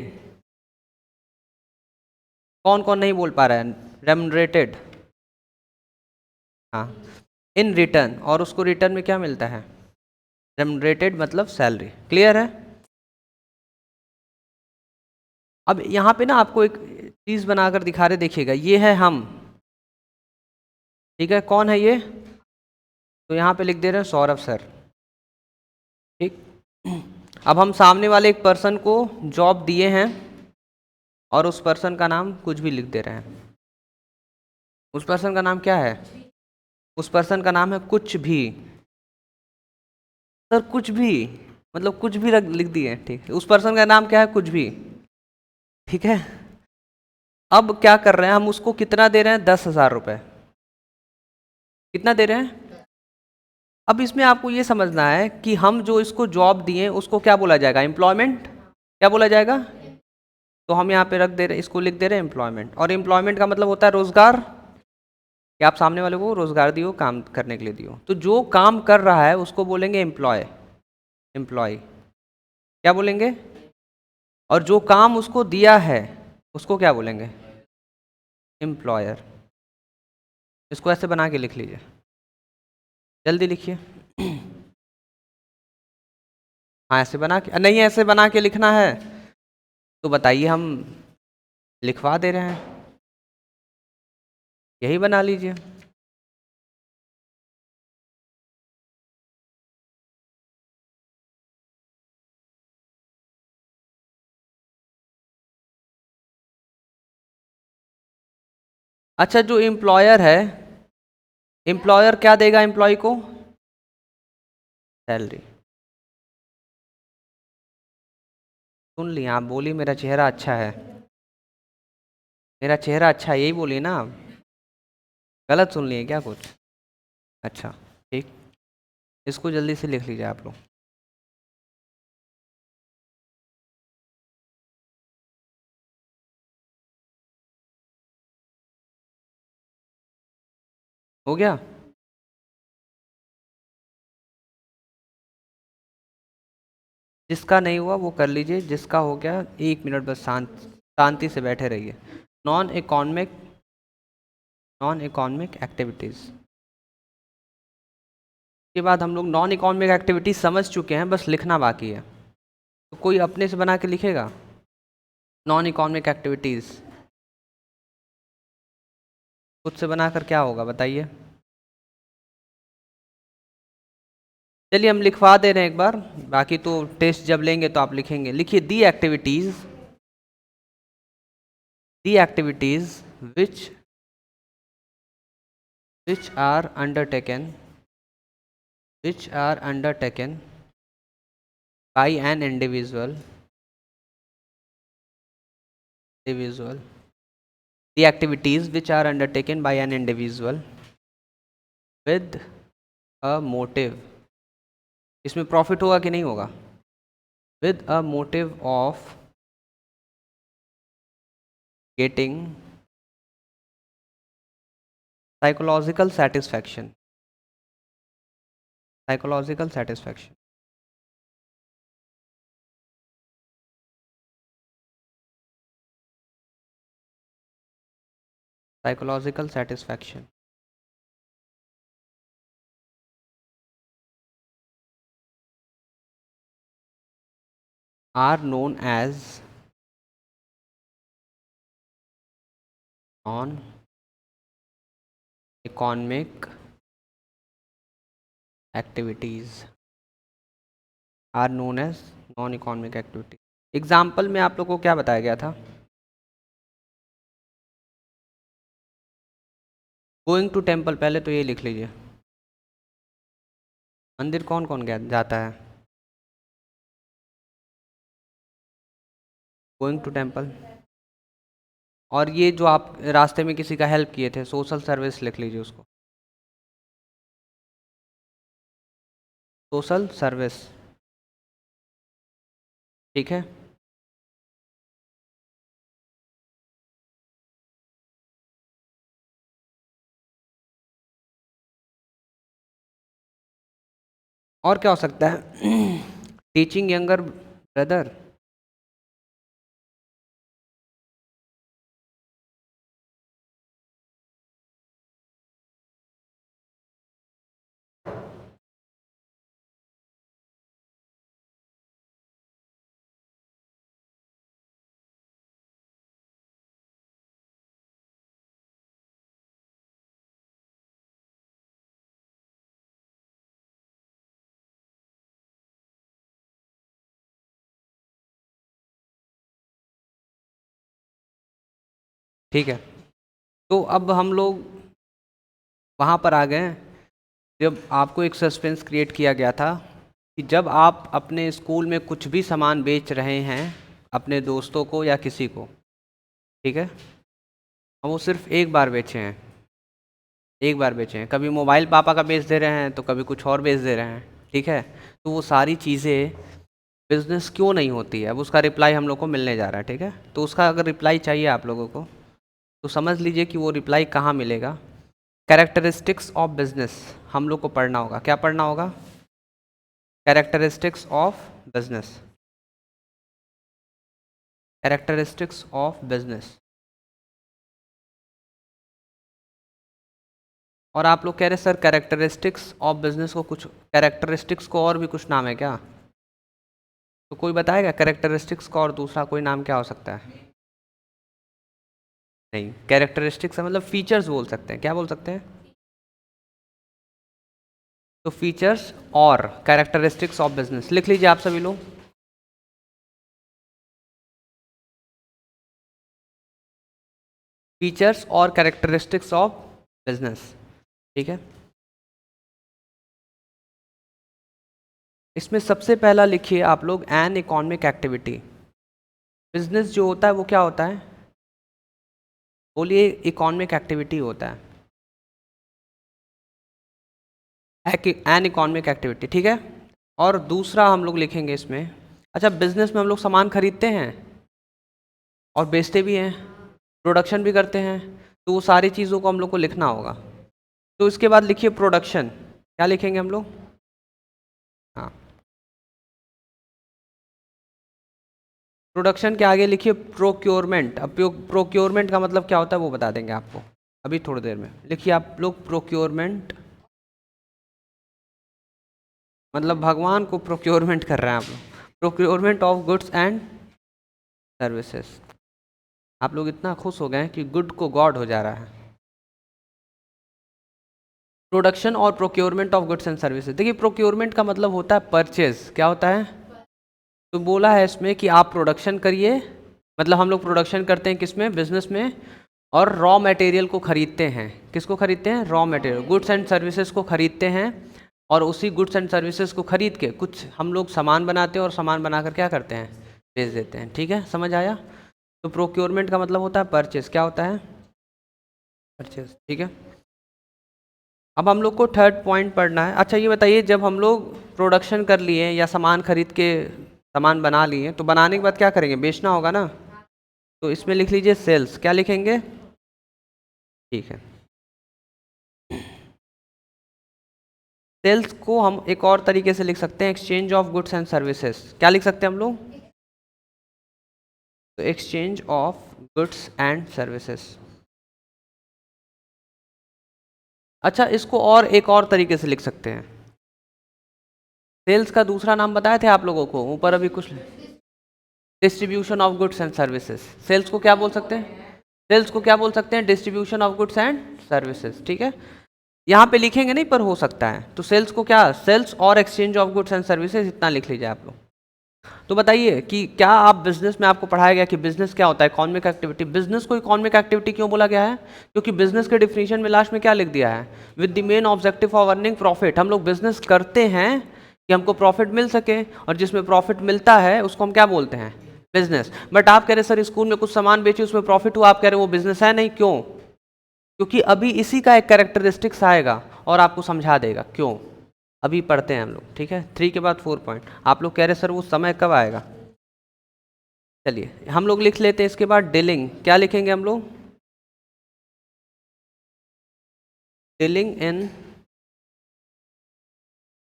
[SPEAKER 1] कौन कौन नहीं बोल पा रहा है? रेम्युनरेटेड, हाँ, इन रिटर्न। और उसको रिटर्न में क्या मिलता है? रेम्युनरेटेड मतलब सैलरी। क्लियर है? अब यहाँ पे ना आपको एक चीज बनाकर दिखा रहे, देखिएगा ये है हम, ठीक है, कौन है ये? तो यहाँ पे लिख दे रहे हैं सौरभ सर, ठीक। अब हम सामने वाले एक पर्सन को जॉब दिए हैं और उस पर्सन का नाम कुछ भी लिख दे रहे हैं। उस पर्सन का नाम क्या है? उस पर्सन का नाम है कुछ भी। सर कुछ भी मतलब कुछ भी लिख दिए, ठीक है। उस पर्सन का नाम क्या है? कुछ भी, ठीक है। अब क्या कर रहे हैं हम, उसको कितना दे रहे हैं? 10,000 रुपये। कितना दे रहे हैं? अब इसमें आपको ये समझना है कि हम जो इसको जॉब दिए उसको क्या बोला जाएगा? एम्प्लॉयमेंट। क्या बोला जाएगा? तो हम यहाँ पे रख दे रहे, इसको लिख दे रहे हैं एम्प्लॉयमेंट। और एम्प्लॉयमेंट का मतलब होता है रोजगार, कि आप सामने वाले को रोजगार दियो, काम करने के लिए दियो। तो जो काम कर रहा है उसको बोलेंगे एम्प्लॉय, एम्प्लॉय, क्या बोलेंगे? और जो काम उसको दिया है उसको क्या बोलेंगे? एम्प्लॉयर। इसको ऐसे बना के लिख लीजिए, जल्दी लिखिए। हाँ ऐसे बना के, नहीं ऐसे बना के लिखना है तो बताइए, हम लिखवा दे रहे हैं, यही बना लीजिए। अच्छा, जो एम्प्लॉयर है, एम्प्लॉयर क्या देगा एम्प्लॉय को? सैलरी। सुन लिया आप, बोली मेरा चेहरा अच्छा है, मेरा चेहरा अच्छा है, यही बोलिए ना आप। गलत सुन लिए क्या कुछ? अच्छा, ठीक। इसको जल्दी से लिख लीजिए आप लोग। हो गया? जिसका नहीं हुआ वो कर लीजिए, जिसका हो गया 1 मिनट बस शांति से बैठे रहिए। Non economic, non economic activities के बाद हम लोग नॉन इकोनॉमिक एक्टिविटीज समझ चुके हैं, बस लिखना बाकी है। तो कोई अपने से बना के लिखेगा नॉन इकोनॉमिक एक्टिविटीज़? खुद से बनाकर क्या होगा बताइए? चलिए हम लिखवा दे रहे हैं एक बार, बाकी तो टेस्ट जब लेंगे तो आप लिखेंगे। लिखिए the activities which are undertaken by an individual, the activities which are undertaken by an individual with a motive, इसमें प्रॉफिट होगा कि नहीं होगा? with a motive of getting psychological satisfaction, psychological satisfaction, psychological satisfaction are known as non-economic activities, are known as non-economic activities। Example में आप लोगों को क्या बताया गया था? गोइंग टू टेम्पल, पहले तो ये लिख लीजिए, मंदिर कौन कौन गया जाता है? Going to temple. और ये जो आप रास्ते में किसी का हेल्प किए थे, सोशल सर्विस लिख लीजिए उसको, सोशल सर्विस, ठीक है। और क्या हो सकता है? टीचिंग यंगर ब्रदर, ठीक है, तो अब हम लोग वहाँ पर आ गए जब आपको एक सस्पेंस क्रिएट किया गया था कि जब आप अपने स्कूल में कुछ भी सामान बेच रहे हैं अपने दोस्तों को या किसी को, ठीक है, हम वो सिर्फ एक बार बेचे हैं, एक बार बेचे हैं, कभी मोबाइल पापा का बेच दे रहे हैं तो कभी कुछ और बेच दे रहे हैं, ठीक है, तो वो सारी चीज़ें बिजनेस क्यों नहीं होती है, अब उसका रिप्लाई हम लोग को मिलने जा रहा है, ठीक है। तो उसका अगर रिप्लाई चाहिए आप लोगों को तो समझ लीजिए कि वो रिप्लाई कहाँ मिलेगा। कैरेक्टरिस्टिक्स ऑफ बिजनेस हम लोग को पढ़ना होगा। क्या पढ़ना होगा? Characteristics of business, characteristics of business. और आप लोग कह रहे सर कैरेक्टरिस्टिक्स ऑफ बिजनेस को कुछ, कैरेक्टरिस्टिक्स को और भी कुछ नाम है क्या? तो कोई बताएगा कैरेक्टरिस्टिक्स का और दूसरा कोई नाम क्या हो सकता है? नहीं, कैरेक्टरिस्टिक्स मतलब फीचर्स बोल सकते हैं। क्या बोल सकते हैं? तो फीचर्स और कैरेक्टरिस्टिक्स ऑफ बिजनेस लिख लीजिए आप सभी लोग। फीचर्स और कैरेक्टरिस्टिक्स ऑफ बिजनेस, ठीक है। इसमें सबसे पहला लिखिए आप लोग एन इकोनॉमिक एक्टिविटी। बिजनेस जो होता है वो क्या होता है? बोलिए, इकोनॉमिक एक्टिविटी होता है, एन इकोनॉमिक एक्टिविटी, ठीक है। और दूसरा हम लोग लिखेंगे इसमें, अच्छा बिजनेस में हम लोग सामान खरीदते हैं और बेचते भी हैं, प्रोडक्शन भी करते हैं, तो वो सारी चीज़ों को हम लोग को लिखना होगा। तो इसके बाद लिखिए प्रोडक्शन। क्या लिखेंगे हम लोग? हाँ, प्रोडक्शन के आगे लिखिए प्रोक्योरमेंट। अब प्रोक्योरमेंट का मतलब क्या होता है वो बता देंगे आपको अभी थोड़ी देर में। लिखिए आप लोग प्रोक्योरमेंट, मतलब भगवान को प्रोक्योरमेंट कर रहे हैं आप लोग। Procurement of goods and services. आप लोग इतना खुश हो गए हैं कि गुड को गॉड हो जा रहा है। प्रोडक्शन और procurement of goods and services. देखिए प्रोक्योरमेंट का मतलब होता है परचेज। क्या होता है? तो बोला है इसमें कि आप प्रोडक्शन करिए, मतलब हम लोग प्रोडक्शन करते हैं किसमें? बिजनेस में। और रॉ मटेरियल को खरीदते हैं। किसको खरीदते हैं? Raw material, goods and services को खरीदते हैं। और उसी गुड्स एंड सर्विसेज को खरीद के कुछ हम लोग सामान बनाते हैं और सामान बनाकर क्या करते हैं? बेच देते हैं, ठीक है, समझ आया? तो प्रोक्योरमेंट का मतलब होता है परचेज। क्या होता है? परचेज, ठीक है। अब हम लोग को थर्ड पॉइंट पढ़ना है। अच्छा ये बताइए, जब हम लोग प्रोडक्शन कर लिए या सामान खरीद के सामान बना लिए तो बनाने के बाद क्या करेंगे? बेचना होगा ना। तो इसमें लिख लीजिए सेल्स। क्या लिखेंगे? ठीक है, सेल्स को हम एक और तरीके से लिख सकते हैं, exchange of goods and services. क्या लिख सकते हैं हम लोग? तो exchange of goods and services. अच्छा इसको और एक और तरीके से लिख सकते हैं। सेल्स का दूसरा नाम बताए थे आप लोगों को ऊपर अभी कुछ, distribution of goods and services. Sales को क्या बोल सकते हैं? सेल्स को क्या बोल सकते हैं? Distribution of goods and services, ठीक है। यहाँ पे लिखेंगे नहीं पर हो सकता है। तो सेल्स को क्या? सेल्स और exchange of goods and services, इतना लिख लीजिए आप लोग। तो बताइए कि क्या आप बिजनेस में आपको पढ़ाया गया कि बिजनेस क्या होता है? Economic activity. बिजनेस को इकोनॉमिक एक्टिविटी क्यों बोला गया है? क्योंकि बिजनेस के डिफिनीशन में लास्ट में क्या लिख दिया है? With the main objective of earning profit. हम लोग बिजनेस करते हैं कि हमको प्रॉफिट मिल सके, और जिसमें प्रॉफिट मिलता है उसको हम क्या बोलते हैं? बिजनेस। बट आप कह रहे सर स्कूल में कुछ सामान बेचे उसमें प्रॉफिट हुआ, आप कह रहे वो बिजनेस है नहीं, क्यों? क्योंकि अभी इसी का एक कैरेक्टरिस्टिक्स आएगा और आपको समझा देगा क्यों। अभी पढ़ते हैं हम लोग, ठीक है। 3 के बाद 4 पॉइंट। आप लोग कह रहे सर वो समय कब आएगा? चलिए हम लोग लिख लेते हैं इसके बाद डीलिंग। क्या लिखेंगे हम लोग? डीलिंग इन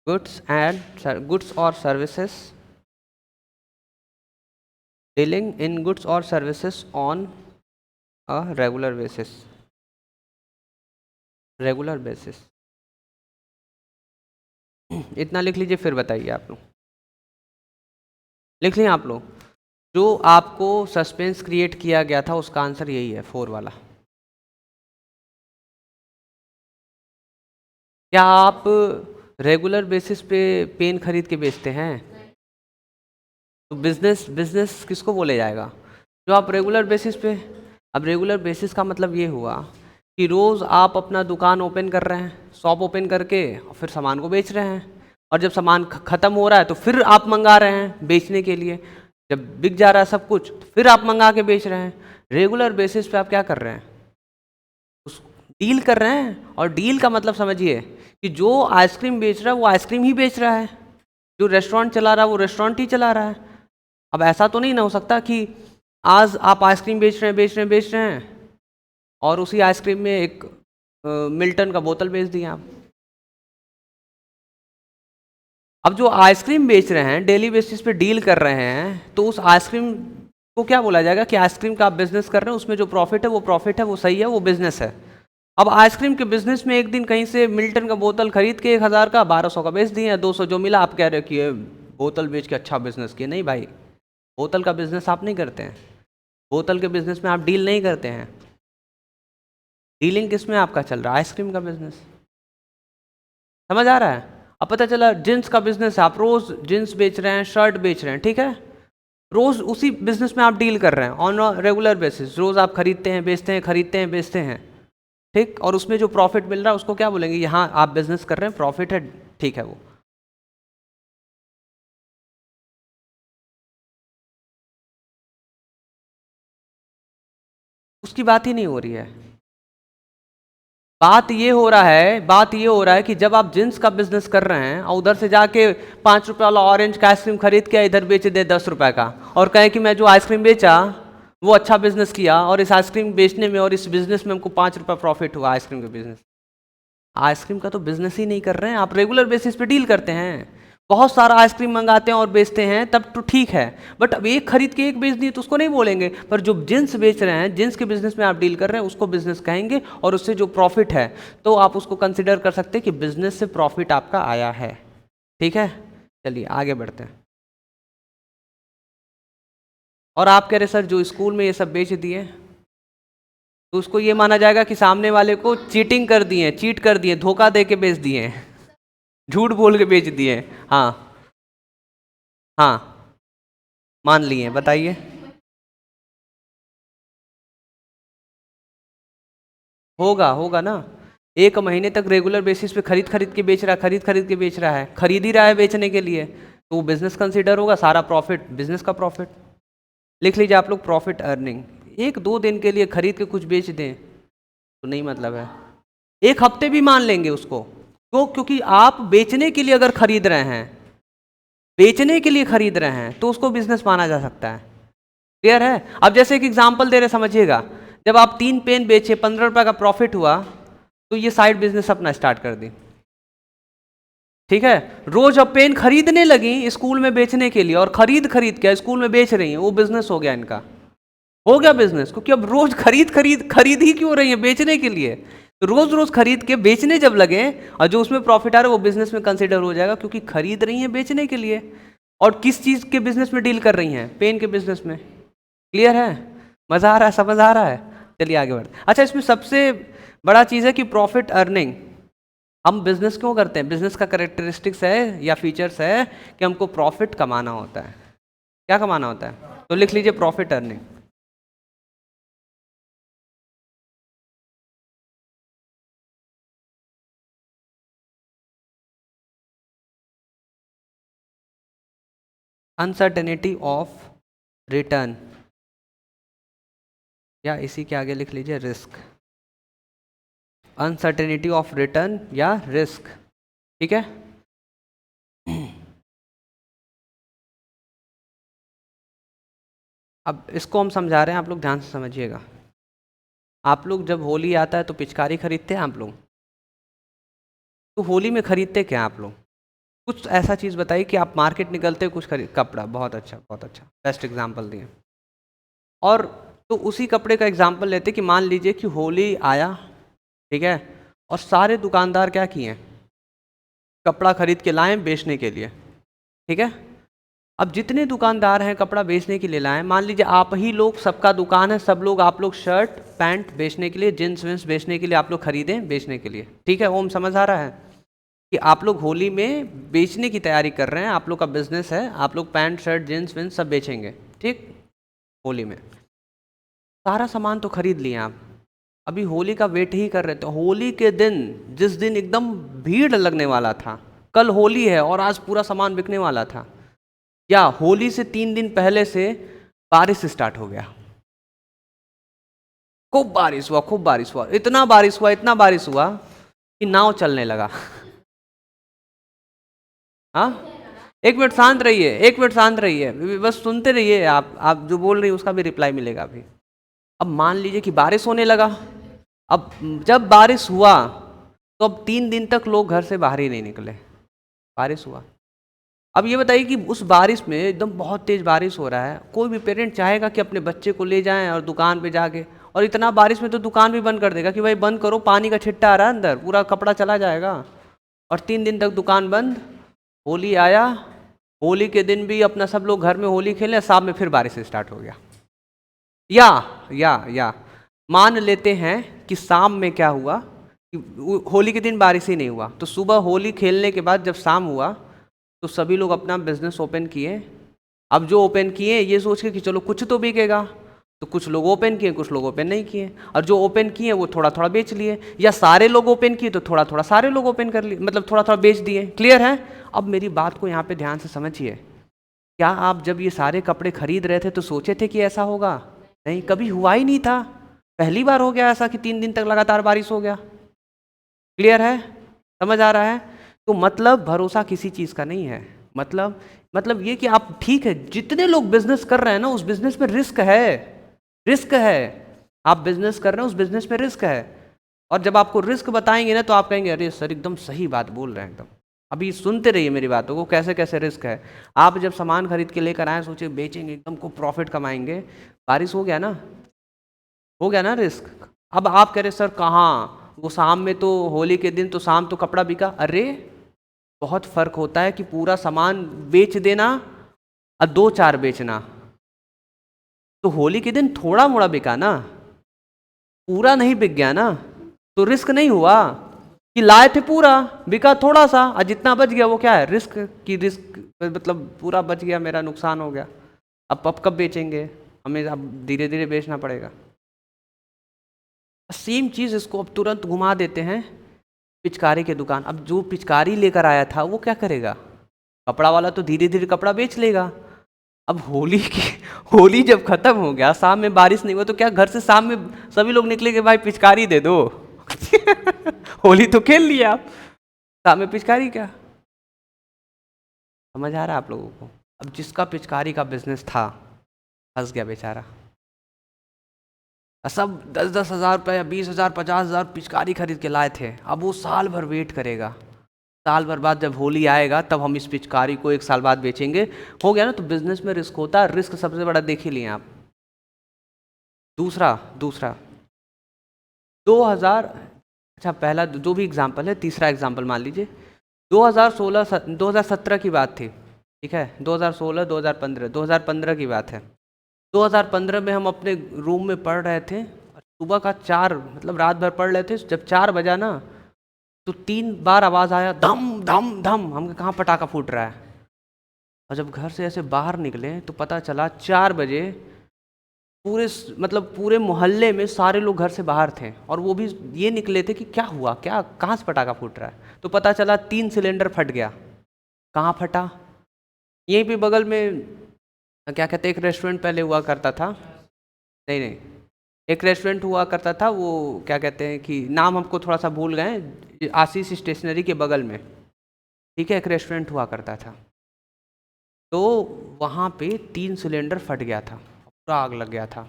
[SPEAKER 1] गुड्स और सर्विसेज। डीलिंग इन गुड्स और services on a regular basis. Regular basis, इतना लिख लीजिए, फिर बताइए आप लोग। लिख लिया आप लोग? जो आपको सस्पेंस क्रिएट किया गया था उसका आंसर यही है, 4 वाला। क्या आप रेगुलर बेसिस पे पेन खरीद के बेचते हैं? तो बिजनेस, बिजनेस किसको बोले जाएगा? जो आप रेगुलर बेसिस पे, अब रेगुलर बेसिस का मतलब ये हुआ कि रोज़ आप अपना दुकान ओपन कर रहे हैं, शॉप ओपन करके और फिर सामान को बेच रहे हैं, और जब सामान ख़त्म हो रहा है तो फिर आप मंगा रहे हैं बेचने के लिए, जब बिक जा रहा है सब कुछ तो फिर आप मंगा के बेच रहे हैं। रेगुलर बेसिस पे आप क्या कर रहे हैं? उस डील कर रहे हैं। और डील का मतलब समझिए कि जो आइसक्रीम बेच रहा है वो आइसक्रीम ही बेच रहा है, जो रेस्टोरेंट चला रहा है वो रेस्टोरेंट ही चला रहा है। अब ऐसा तो नहीं ना हो सकता कि आज आप आइसक्रीम बेच रहे हैं और उसी आइसक्रीम में एक मिल्टन का बोतल बेच दिया आप। अब जो आइसक्रीम बेच रहे हैं डेली बेसिस पे डील कर रहे हैं, तो उस आइसक्रीम को क्या बोला जाएगा कि आइसक्रीम का आप बिजनेस कर रहे हैं, उसमें जो प्रॉफिट है वो प्रॉफिट है, वो सही है, वो बिजनेस है। अब आइसक्रीम के बिजनेस में एक दिन कहीं से मिल्टन का बोतल खरीद के 1000 का 1200 का बेच दिए, 200 जो मिला आप कह रहे हो कि ये बोतल बेच के अच्छा बिजनेस किया। नहीं भाई, बोतल का बिजनेस आप नहीं करते हैं, बोतल के बिजनेस में आप डील नहीं करते हैं। डीलिंग किस में आपका चल रहा है? आइसक्रीम का बिजनेस। समझ आ रहा है? अब पता चला जींस का बिजनेस है, आप रोज जींस बेच रहे हैं, शर्ट बेच रहे हैं, ठीक है, रोज उसी बिजनेस में आप डील कर रहे हैं ऑन अ रेगुलर बेसिस, रोज आप खरीदते हैं बेचते हैं, खरीदते हैं बेचते हैं, ठीक, और उसमें जो प्रॉफिट मिल रहा है उसको क्या बोलेंगे? यहाँ आप बिजनेस कर रहे हैं, प्रॉफिट है, ठीक है। वो उसकी बात ही नहीं हो रही है। बात ये हो रहा है कि जब आप जींस का बिजनेस कर रहे हैं और उधर से जाके 5 रुपए वाला ऑरेंज का आइसक्रीम खरीद के इधर बेच दे 10 रुपए का, और कहें कि मैं जो आइसक्रीम बेचा वो अच्छा बिजनेस किया, और इस आइसक्रीम बेचने में और इस बिजनेस में हमको 5 रुपए प्रॉफिट हुआ आइसक्रीम के बिजनेस। आइसक्रीम का तो बिजनेस ही नहीं कर रहे हैं आप, रेगुलर बेसिस पे डील करते हैं, बहुत सारा आइसक्रीम मंगाते हैं और बेचते हैं, तब तो ठीक है। बट अब एक खरीद के एक बेच दिए तो उसको नहीं बोलेंगे, पर जो जिन्स बेच रहे हैं, जिन्स के बिजनेस में आप डील कर रहे हैं उसको बिजनेस कहेंगे, और उससे जो प्रॉफिट है तो आप उसको कंसिडर कर सकते हैं कि बिजनेस से प्रॉफिट आपका आया है। ठीक है, चलिए आगे बढ़ते हैं। और आप कह रहे सर जो स्कूल में ये सब बेच दिए तो उसको ये माना जाएगा कि सामने वाले को चीटिंग कर दिए, चीट कर दिए, धोखा दे के बेच दिए, झूठ बोल के बेच दिए। हाँ हाँ, मान लिए, बताइए। होगा होगा ना, एक महीने तक रेगुलर बेसिस पे खरीद खरीद के बेच रहा है, खरीद खरीद के बेच रहा है, खरीद ही रहा है बेचने के लिए, तो वो बिजनेस कंसीडर होगा, सारा प्रॉफिट बिजनेस का प्रॉफिट। लिख लीजिए आप लोग प्रॉफिट अर्निंग। एक दो दिन के लिए खरीद के कुछ बेच दें तो नहीं मतलब है, एक हफ्ते भी मान लेंगे उसको, क्यों? क्योंकि आप बेचने के लिए अगर खरीद रहे हैं, बेचने के लिए खरीद रहे हैं तो उसको बिजनेस माना जा सकता है। क्लियर है? अब जैसे एक एग्जांपल दे रहे, समझिएगा, जब आप 3 पेन बेचे, 15 रुपए का प्रॉफिट हुआ, तो ये साइड बिजनेस अपना स्टार्ट कर दी। ठीक है, रोज अब पेन खरीदने लगी स्कूल में बेचने के लिए, और खरीद खरीद के स्कूल में बेच रही हैं, वो बिजनेस हो गया इनका, हो गया बिजनेस, क्योंकि अब रोज खरीद खरीद खरीद ही क्यों रही है? बेचने के लिए। तो रोज रोज खरीद के बेचने जब लगे और जो उसमें प्रॉफिट आ रहा है वो बिजनेस में कंसिडर हो जाएगा, क्योंकि खरीद रही है बेचने के लिए। और किस चीज के बिजनेस में डील कर रही हैं? पेन के बिजनेस में। क्लियर है? मजा आ रहा है? समझ आ रहा है? चलिए आगे बढ़ते। अच्छा, इसमें सबसे बड़ा चीज है कि प्रॉफिट अर्निंग। हम बिजनेस क्यों करते हैं? बिजनेस का करेक्टरिस्टिक्स है या फीचर्स है कि हमको प्रॉफिट कमाना होता है। क्या कमाना होता है? तो लिख लीजिए profit earning. Uncertainty of return, या इसी के आगे लिख लीजिए रिस्क। अनसर्टेनिटी ऑफ रिटर्न या रिस्क। ठीक है, अब इसको हम समझा रहे हैं, आप लोग ध्यान से समझिएगा। आप लोग जब होली आता है तो पिचकारी खरीदते हैं आप लोग, तो होली में खरीदते क्या आप लोग? कुछ ऐसा चीज़ बताइए कि आप मार्केट निकलते कुछ खरीद, कपड़ा, बहुत अच्छा बहुत अच्छा, बेस्ट एग्जांपल दिए। और तो उसी कपड़े का एग्जांपल लेते कि मान लीजिए कि होली आया, ठीक है, और सारे दुकानदार क्या किए? कपड़ा खरीद के लाए बेचने के लिए। ठीक है, अब जितने दुकानदार हैं कपड़ा बेचने के लिए लाए, मान लीजिए आप ही लोग, सबका दुकान है, सब लोग, आप लोग शर्ट पैंट बेचने के लिए, जींस विंस बेचने के लिए आप लोग खरीदें बेचने के लिए। ठीक है, ओम समझ आ रहा है कि आप लोग होली में बेचने की तैयारी कर रहे हैं, आप लोग का बिजनेस है, आप लोग पैंट शर्ट जींस विंस सब बेचेंगे, ठीक, होली में। सारा सामान तो खरीद लिया आप, अभी होली का वेट ही कर रहे थे। होली के दिन, जिस दिन एकदम भीड़ लगने वाला था, कल होली है और आज पूरा सामान बिकने वाला था, या होली से 3 दिन पहले से बारिश स्टार्ट हो गया। खूब बारिश हुआ, खूब बारिश हुआ, इतना बारिश हुआ, इतना बारिश हुआ कि नाव चलने लगा। हाँ, 1 मिनट शांत रहिए, 1 मिनट शांत रहिए, बस सुनते रहिए। आप जो बोल रही है उसका भी रिप्लाई मिलेगा अभी। अब मान लीजिए कि बारिश होने लगा। अब जब बारिश हुआ तो अब 3 दिन तक लोग घर से बाहर ही नहीं निकले, बारिश हुआ। अब ये बताइए कि उस बारिश में, एकदम बहुत तेज बारिश हो रहा है, कोई भी पेरेंट चाहेगा कि अपने बच्चे को ले जाएं और दुकान पे जाके, और इतना बारिश में तो दुकान भी बंद कर देगा कि भाई बंद करो, पानी का छिट्टा आ रहा है अंदर, पूरा कपड़ा चला जाएगा। और 3 दिन तक दुकान बंद। होली आया, होली के दिन भी अपना सब लोग घर में होली खेले, शाम में फिर बारिश स्टार्ट हो गया। या मान लेते हैं कि शाम में क्या हुआ कि होली के दिन बारिश ही नहीं हुआ, तो सुबह होली खेलने के बाद जब शाम हुआ तो सभी लोग अपना बिजनेस ओपन किए। अब जो ओपन किए ये सोच के कि चलो कुछ तो बिकेगा, तो कुछ लोग ओपन किए, कुछ लोग ओपन नहीं किए, और जो ओपन किए वो थोड़ा थोड़ा बेच लिए, या सारे लोग ओपन किए तो थोड़ा थोड़ा सारे लोग ओपन कर लिए, मतलब थोड़ा थोड़ा बेच दिए। क्लियर है? अब मेरी बात को यहाँ पे ध्यान से समझिए। क्या आप जब ये सारे कपड़े खरीद रहे थे तो सोचे थे कि ऐसा होगा? नहीं, कभी हुआ ही नहीं था। पहली बार हो गया ऐसा कि 3 दिन तक लगातार बारिश हो गया। क्लियर है? समझ आ रहा है? तो मतलब भरोसा किसी चीज़ का नहीं है। मतलब ये कि आप ठीक है, जितने लोग बिजनेस कर रहे हैं ना, उस बिजनेस में रिस्क है, रिस्क है। आप बिजनेस कर रहे हैं, उस बिजनेस में रिस्क है। और जब आपको रिस्क बताएंगे ना तो आप कहेंगे अरे सर एकदम सही बात बोल रहे हैं एकदम। अभी सुनते रहिए मेरी बातों को, कैसे कैसे रिस्क है। आप जब सामान खरीद के लेकर आए, सोचे बेचेंगे, एकदम को प्रॉफिट कमाएंगे, बारिश हो गया ना, हो गया ना रिस्क। अब आप कह रहे सर कहाँ, वो शाम में तो, होली के दिन तो शाम तो कपड़ा बिका। अरे बहुत फर्क होता है कि पूरा सामान बेच देना और 2-4 बेचना। तो होली के दिन थोड़ा मोड़ा बिका ना, पूरा नहीं बिक गया ना, तो रिस्क नहीं हुआ। कि लाए थे पूरा, बिका थोड़ा सा, और जितना बच गया वो क्या है, रिस्क की रिस्क, मतलब पूरा बच गया, मेरा नुकसान हो गया। अब कब बेचेंगे, हमें अब धीरे धीरे बेचना पड़ेगा। सेम चीज़ इसको अब तुरंत घुमा देते हैं पिचकारी के दुकान। अब जो पिचकारी लेकर आया था वो क्या करेगा, कपड़ा वाला तो धीरे धीरे कपड़ा बेच लेगा। अब होली जब खत्म हो गया, शाम में बारिश नहीं हुआ, तो क्या घर से शाम में सभी लोग निकले कि भाई पिचकारी दे दो। होली तो खेल लिया आप, शाम में पिचकारी क्या? समझ आ रहा है आप लोगों को? अब जिसका पिचकारी का बिजनेस था फंस गया बेचारा। सब 10-10 हज़ार रुपये या 20,000 50,000 पिचकारी खरीद के लाए थे, अब वो साल भर वेट करेगा, साल भर बाद जब होली आएगा तब हम इस पिचकारी को 1 साल बाद बेचेंगे। हो गया ना? तो बिजनेस में रिस्क होता है, रिस्क सबसे बड़ा देख ही लिए आप। दूसरा 2000, अच्छा पहला जो भी एग्जाम्पल है, तीसरा एग्जाम्पल मान लीजिए 2017 की बात थी, ठीक है, 2016 2015 की बात है। 2015 में हम अपने रूम में पढ़ रहे थे, सुबह का 4, मतलब रात भर पढ़ रहे थे, जब 4 बजा ना तो 3 बार आवाज़ आया, धम धम धम। हम कहाँ पटाखा फूट रहा है। और जब घर से ऐसे बाहर निकले तो पता चला 4 बजे पूरे, मतलब पूरे मोहल्ले में सारे लोग घर से बाहर थे, और वो भी ये निकले थे कि क्या हुआ, क्या कहाँ से पटाखा फूट रहा है। तो पता चला 3 सिलेंडर फट गया। कहाँ फटा? यहीं पे बगल में, क्या कहते हैं, एक रेस्टोरेंट पहले हुआ करता था, नहीं, एक रेस्टोरेंट हुआ करता था, वो क्या कहते हैं कि नाम हमको थोड़ा सा भूल गए, आशीष स्टेशनरी के बगल में, ठीक है, एक रेस्टोरेंट हुआ करता था। तो वहाँ पे 3 सिलेंडर फट गया था, पूरा आग लग गया था।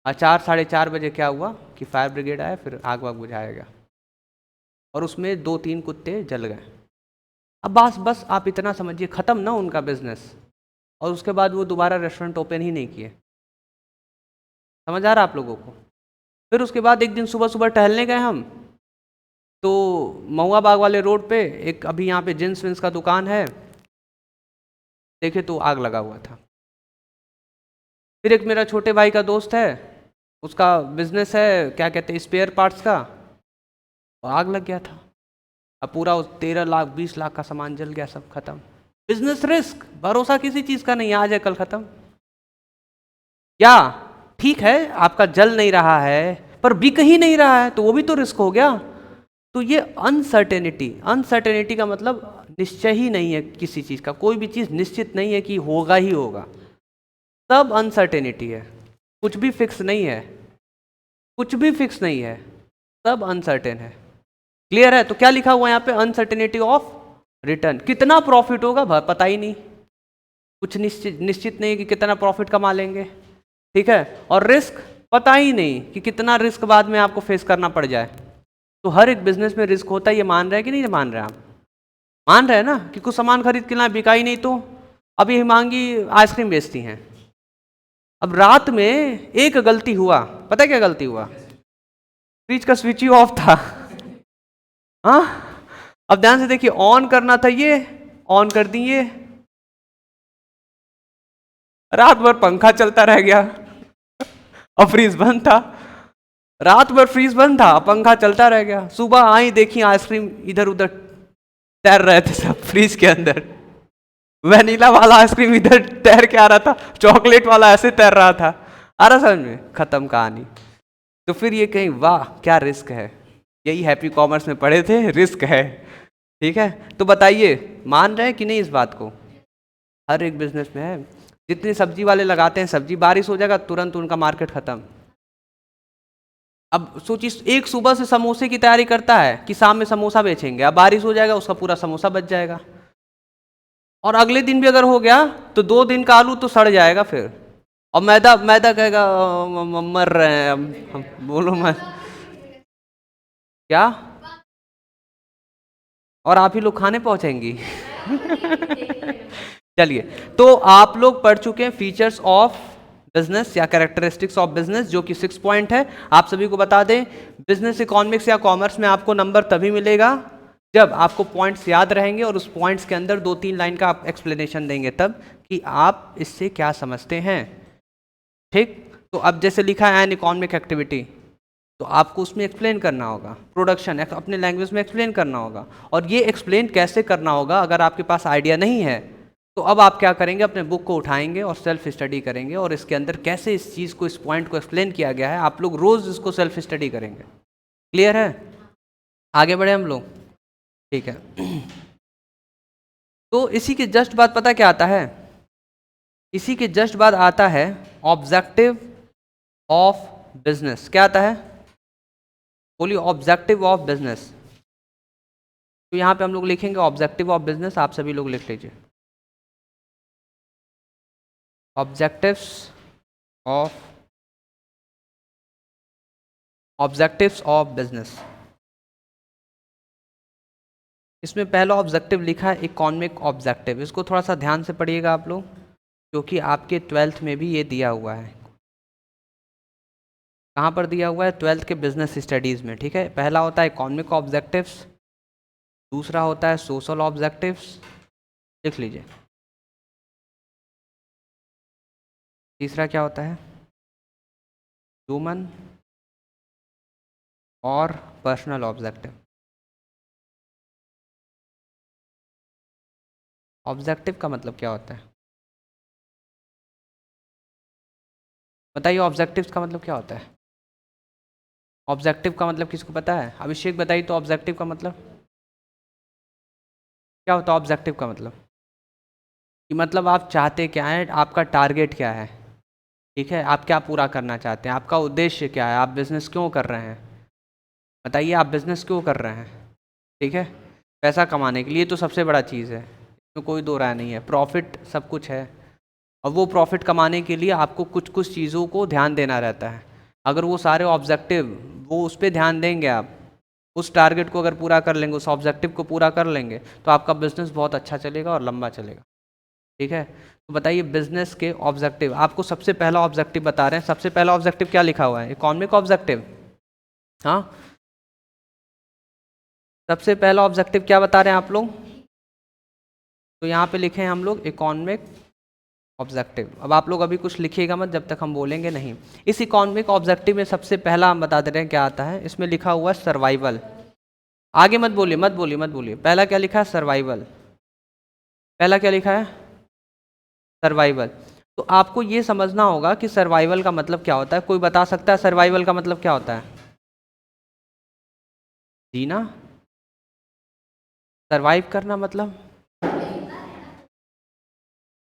[SPEAKER 1] और 4 साढ़े 4 बजे क्या हुआ कि फायर ब्रिगेड आया, फिर आग वाग बुझाया गया, और उसमें 2-3 कुत्ते जल गए। अब बस आप इतना समझिए, ख़त्म ना उनका बिजनेस, और उसके बाद वो दोबारा रेस्टोरेंट ओपन ही नहीं किए। समझ आ रहा आप लोगों को? फिर उसके बाद एक दिन सुबह सुबह टहलने गए हम, तो महुआ बाग वाले रोड पे एक, अभी यहाँ पे जींस विंस का दुकान है, देखे तो आग लगा हुआ था। फिर एक मेरा छोटे भाई का दोस्त है, उसका बिजनेस है, क्या कहते हैं, स्पेयर पार्ट्स का, और आग लग गया था। अब पूरा 13 लाख 20 लाख का सामान जल गया, सब खत्म। बिजनेस रिस्क, भरोसा किसी चीज़ का नहीं, आज है कल खत्म। क्या ठीक है आपका जल नहीं रहा है पर बिक ही नहीं रहा है, तो वो भी तो रिस्क हो गया। तो ये अनसर्टेनिटी का मतलब निश्चय ही नहीं है किसी चीज़ का, कोई भी चीज़ निश्चित नहीं है कि होगा ही होगा, सब अनसर्टेनिटी है, कुछ भी फिक्स नहीं है, कुछ भी फिक्स नहीं है, सब अनसर्टेन है। क्लियर है? तो क्या लिखा हुआ है यहाँ पे? Uncertainty of return. कितना प्रॉफिट होगा पता ही नहीं, कुछ निश्चित नहीं कि कितना प्रॉफिट कमा लेंगे, ठीक है। और रिस्क पता ही नहीं कि कितना रिस्क बाद में आपको फेस करना पड़ जाए। तो हर एक बिजनेस में रिस्क होता है, ये मान रहे हैं कि नहीं मान रहे हैं आप? मान रहे हैं ना कि कुछ सामान खरीद के ना बिका ही नहीं, तो अभी हिमांगी आइसक्रीम बेचती हैं, अब रात में एक गलती हुआ, पता है क्या गलती हुआ? फ्रिज का स्विच ही ऑफ था। हाँ, अब ध्यान से देखिए, ऑन करना था ये, ऑन कर दिए, रात भर पंखा चलता रह गया और फ्रीज बंद था, रात भर फ्रीज बंद था, पंखा चलता रह गया। सुबह आई देखी आइसक्रीम इधर उधर तैर रहे थे सब फ्रीज के अंदर, वैनिला वाला आइसक्रीम इधर तैर के आ रहा था, चॉकलेट वाला ऐसे तैर रहा था। आ रहा समझ में? खत्म कहानी। तो फिर ये कहीं वाह क्या रिस्क है, यही हैप्पी कॉमर्स में पढ़े थे, रिस्क है, ठीक है। तो बताइए मान रहे हैं कि नहीं इस बात को? हर एक बिजनेस में है। जितने सब्जी वाले लगाते हैं सब्जी, बारिश हो जाएगा तुरंत उनका मार्केट खत्म। अब सोचिए, एक सुबह से समोसे की तैयारी करता है कि शाम में समोसा बेचेंगे, अब बारिश हो जाएगा उसका पूरा समोसा बच जाएगा, और अगले दिन भी अगर हो गया तो 2 दिन का आलू तो सड़ जाएगा फिर, और मैदा मैदा कहेगा मर रहे हैं हम बोलो मैं क्या, और आप ही लोग खाने पहुंचेंगी। चलिए, तो आप लोग पढ़ चुके हैं फीचर्स ऑफ बिजनेस या कैरेक्टरिस्टिक्स ऑफ बिजनेस, जो कि 6 पॉइंट है। आप सभी को बता दें, बिजनेस इकोनॉमिक्स या कॉमर्स में आपको नंबर तभी मिलेगा जब आपको पॉइंट्स याद रहेंगे और उस पॉइंट्स के अंदर 2-3 लाइन का आप एक्सप्लेनेशन देंगे तब कि आप इससे क्या समझते हैं, ठीक। तो अब जैसे लिखा है एन इकोनॉमिक एक्टिविटी, तो आपको उसमें एक्सप्लेन करना होगा, प्रोडक्शन अपने लैंग्वेज में एक्सप्लेन करना होगा, और ये एक्सप्लेन कैसे करना होगा अगर आपके पास आइडिया नहीं है तो अब आप क्या करेंगे, अपने बुक को उठाएंगे और सेल्फ स्टडी करेंगे, और इसके अंदर कैसे इस चीज़ को, इस पॉइंट को एक्सप्लेन किया गया है, आप लोग रोज़ इसको सेल्फ स्टडी करेंगे। क्लियर है? आगे बढ़े हम लोग, ठीक है। तो इसी के जस्ट बाद पता क्या आता है? इसी के जस्ट बाद आता है ऑब्जेक्टिव ऑफ बिजनेस। क्या आता है? बोलिए, ऑब्जेक्टिव ऑफ बिजनेस। तो यहाँ पे हम लोग लिखेंगे ऑब्जेक्टिव ऑफ बिजनेस, आप सभी लोग लिख लीजिए ऑब्जेक्टिव्स ऑफ बिजनेस। इसमें पहला ऑब्जेक्टिव लिखा है इकोनॉमिक ऑब्जेक्टिव, इसको थोड़ा सा ध्यान से पढ़िएगा आप लोग, क्योंकि आपके 12th में भी ये दिया हुआ है। कहाँ पर दिया हुआ है? 12th के बिजनेस स्टडीज़ में, ठीक है। पहला होता है इकोनॉमिक ऑब्जेक्टिव्स, दूसरा होता है सोशल ऑब्जेक्टिव्स, लिख लीजिए। तीसरा क्या होता है? ह्यूमन और पर्सनल ऑब्जेक्टिव। ऑब्जेक्टिव का मतलब क्या होता है? बताइए, ऑब्जेक्टिव्स का मतलब क्या होता है? ऑब्जेक्टिव का मतलब किसको पता है? अभिषेक बताइए तो ऑब्जेक्टिव का मतलब क्या होता है? ऑब्जेक्टिव का मतलब कि मतलब आप चाहते क्या हैं, आपका टारगेट क्या है, ठीक है, आप क्या पूरा करना चाहते हैं, आपका उद्देश्य क्या है, आप बिजनेस क्यों कर रहे हैं, बताइए आप बिजनेस क्यों कर रहे हैं, ठीक है। पैसा कमाने के लिए, तो सबसे बड़ा चीज़ है, इसमें कोई दो राय नहीं है, प्रॉफिट सब कुछ है, और वो प्रॉफिट कमाने के लिए आपको कुछ कुछ चीज़ों को ध्यान देना रहता है। अगर वो सारे ऑब्जेक्टिव, वो उस पर ध्यान देंगे, आप उस टारगेट को अगर पूरा कर लेंगे, उस ऑब्जेक्टिव को पूरा कर लेंगे, तो आपका बिजनेस बहुत अच्छा चलेगा और लंबा चलेगा, ठीक है। तो बताइए बिजनेस के ऑब्जेक्टिव, आपको सबसे पहला ऑब्जेक्टिव बता रहे हैं। सबसे पहला ऑब्जेक्टिव क्या लिखा हुआ है? Economic objective. हाँ, सबसे पहला ऑब्जेक्टिव क्या बता रहे हैं आप लोग? तो यहाँ पे लिखे हैं हम लोग इकोनॉमिक ऑब्जेक्टिव। अब आप लोग अभी कुछ लिखिएगा मत जब तक हम बोलेंगे नहीं। इस इकोनॉमिक ऑब्जेक्टिव में सबसे पहला हम बता दे रहे हैं क्या आता है। इसमें लिखा हुआ है सर्वाइवल। आगे मत बोलिए, मत बोलिए, मत बोलिए। पहला क्या लिखा है? सर्वाइवल। पहला क्या लिखा है? सर्वाइवल। तो आपको ये समझना होगा कि सर्वाइवल का मतलब क्या होता है। कोई बता सकता है सर्वाइवल का मतलब क्या होता है? जीना, सर्वाइव करना मतलब,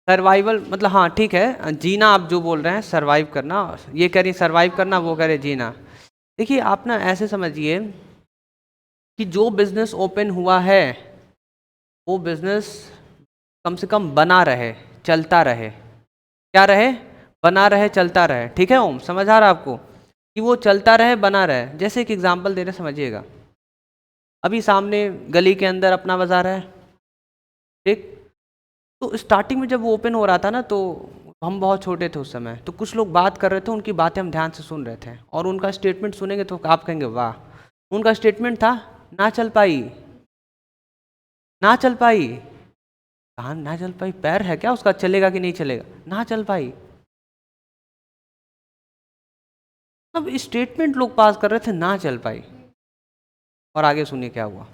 [SPEAKER 1] सर्वाइवल मतलब, हाँ ठीक है, जीना आप जो बोल रहे हैं, सर्वाइव करना, ये कह रही सर्वाइव करना, वो कह रहे जीना। देखिए आप ना ऐसे समझिए कि जो बिजनेस ओपन हुआ है वो बिजनेस कम से कम बना रहे, चलता रहे। क्या रहे? बना रहे, चलता रहे। ठीक है ओम, समझ आ रहा है आपको कि वो चलता रहे, बना रहे। जैसे एक एग्जांपल दे रहे, समझिएगा। अभी सामने गली के अंदर अपना बाजार है, ठीक। तो स्टार्टिंग में जब वो ओपन हो रहा था ना, तो हम बहुत छोटे थे उस समय, तो कुछ लोग बात कर रहे थे, उनकी बातें हम ध्यान से सुन रहे थे, और उनका स्टेटमेंट सुनेंगे तो आप कहेंगे वाह। उनका स्टेटमेंट था ना चल पाई, ना चल पाई। कहाँ ना चल पाई? पैर है क्या उसका, चलेगा कि नहीं चलेगा? ना चल पाई। अब स्टेटमेंट लोग पास कर रहे थे, ना चल पाई। और आगे सुनिए क्या हुआ।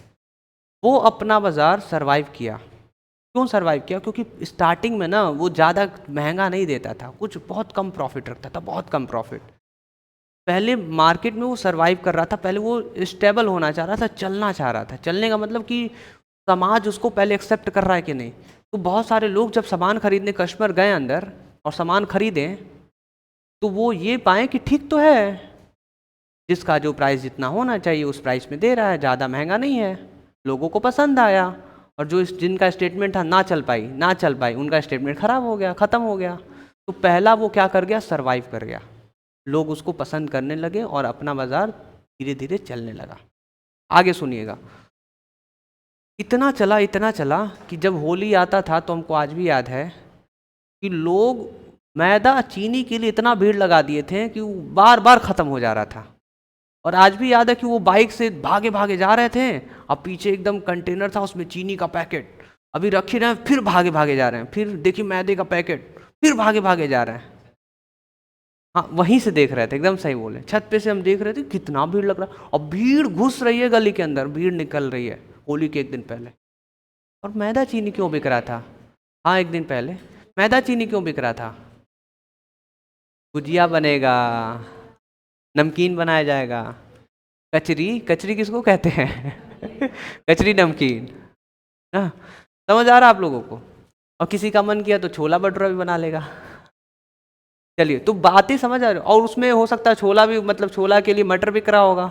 [SPEAKER 1] वो अपना बाजार सरवाइव किया। क्यों सरवाइव किया? क्योंकि स्टार्टिंग में ना वो ज़्यादा महंगा नहीं देता था, कुछ बहुत कम प्रॉफिट रखता था, बहुत कम प्रॉफिट। पहले मार्केट में वो सरवाइव कर रहा था, पहले वो स्टेबल होना चाह रहा था, चलना चाह रहा था। चलने का मतलब कि समाज उसको पहले एक्सेप्ट कर रहा है कि नहीं। तो बहुत सारे लोग जब सामान खरीदने, कस्टमर गए अंदर और सामान खरीदें, तो वो ये पाएँ कि ठीक तो है, जिसका जो प्राइस जितना होना चाहिए उस प्राइस में दे रहा है, ज़्यादा महंगा नहीं है, लोगों को पसंद आया। और जो जिनका स्टेटमेंट था ना चल पाई, ना चल पाई, उनका स्टेटमेंट खराब हो गया, ख़त्म हो गया। तो पहला वो क्या कर गया? सरवाइव कर गया। लोग उसको पसंद करने लगे और अपना बाज़ार धीरे धीरे चलने लगा। आगे सुनिएगा। इतना चला कि जब होली आता था, तो हमको आज भी याद है कि लोग मैदा चीनी के लिए इतना भीड़ लगा दिए थे कि वो बार बार ख़त्म हो जा रहा था। और आज भी याद है कि वो बाइक से भागे भागे जा रहे थे, अब पीछे एकदम कंटेनर था, उसमें चीनी का पैकेट अभी रख ही रहे हैं, फिर भागे भागे जा रहे हैं, फिर देखिए मैदे का पैकेट, फिर भागे भागे जा रहे हैं। हाँ वहीं से देख रहे थे, एकदम सही बोले, छत पे से हम देख रहे थे कितना भीड़ लग रहा है, और भीड़ घुस रही है गली के अंदर, भीड़ निकल रही है होली के एक दिन पहले। और मैदा चीनी क्यों बिक रहा था? हाँ एक दिन पहले मैदा चीनी क्यों बिक रहा था? गुजिया बनेगा, नमकीन बनाया जाएगा। कचरी, कचरी किसको कहते हैं? कचरी नमकीन। हाँ, समझ आ रहा आप लोगों को? और किसी का मन किया तो छोला भटूरा भी बना लेगा। चलिए, तो बातें समझ आ रही, और उसमें हो सकता है छोला भी, मतलब छोला के लिए मटर बिक रहा होगा।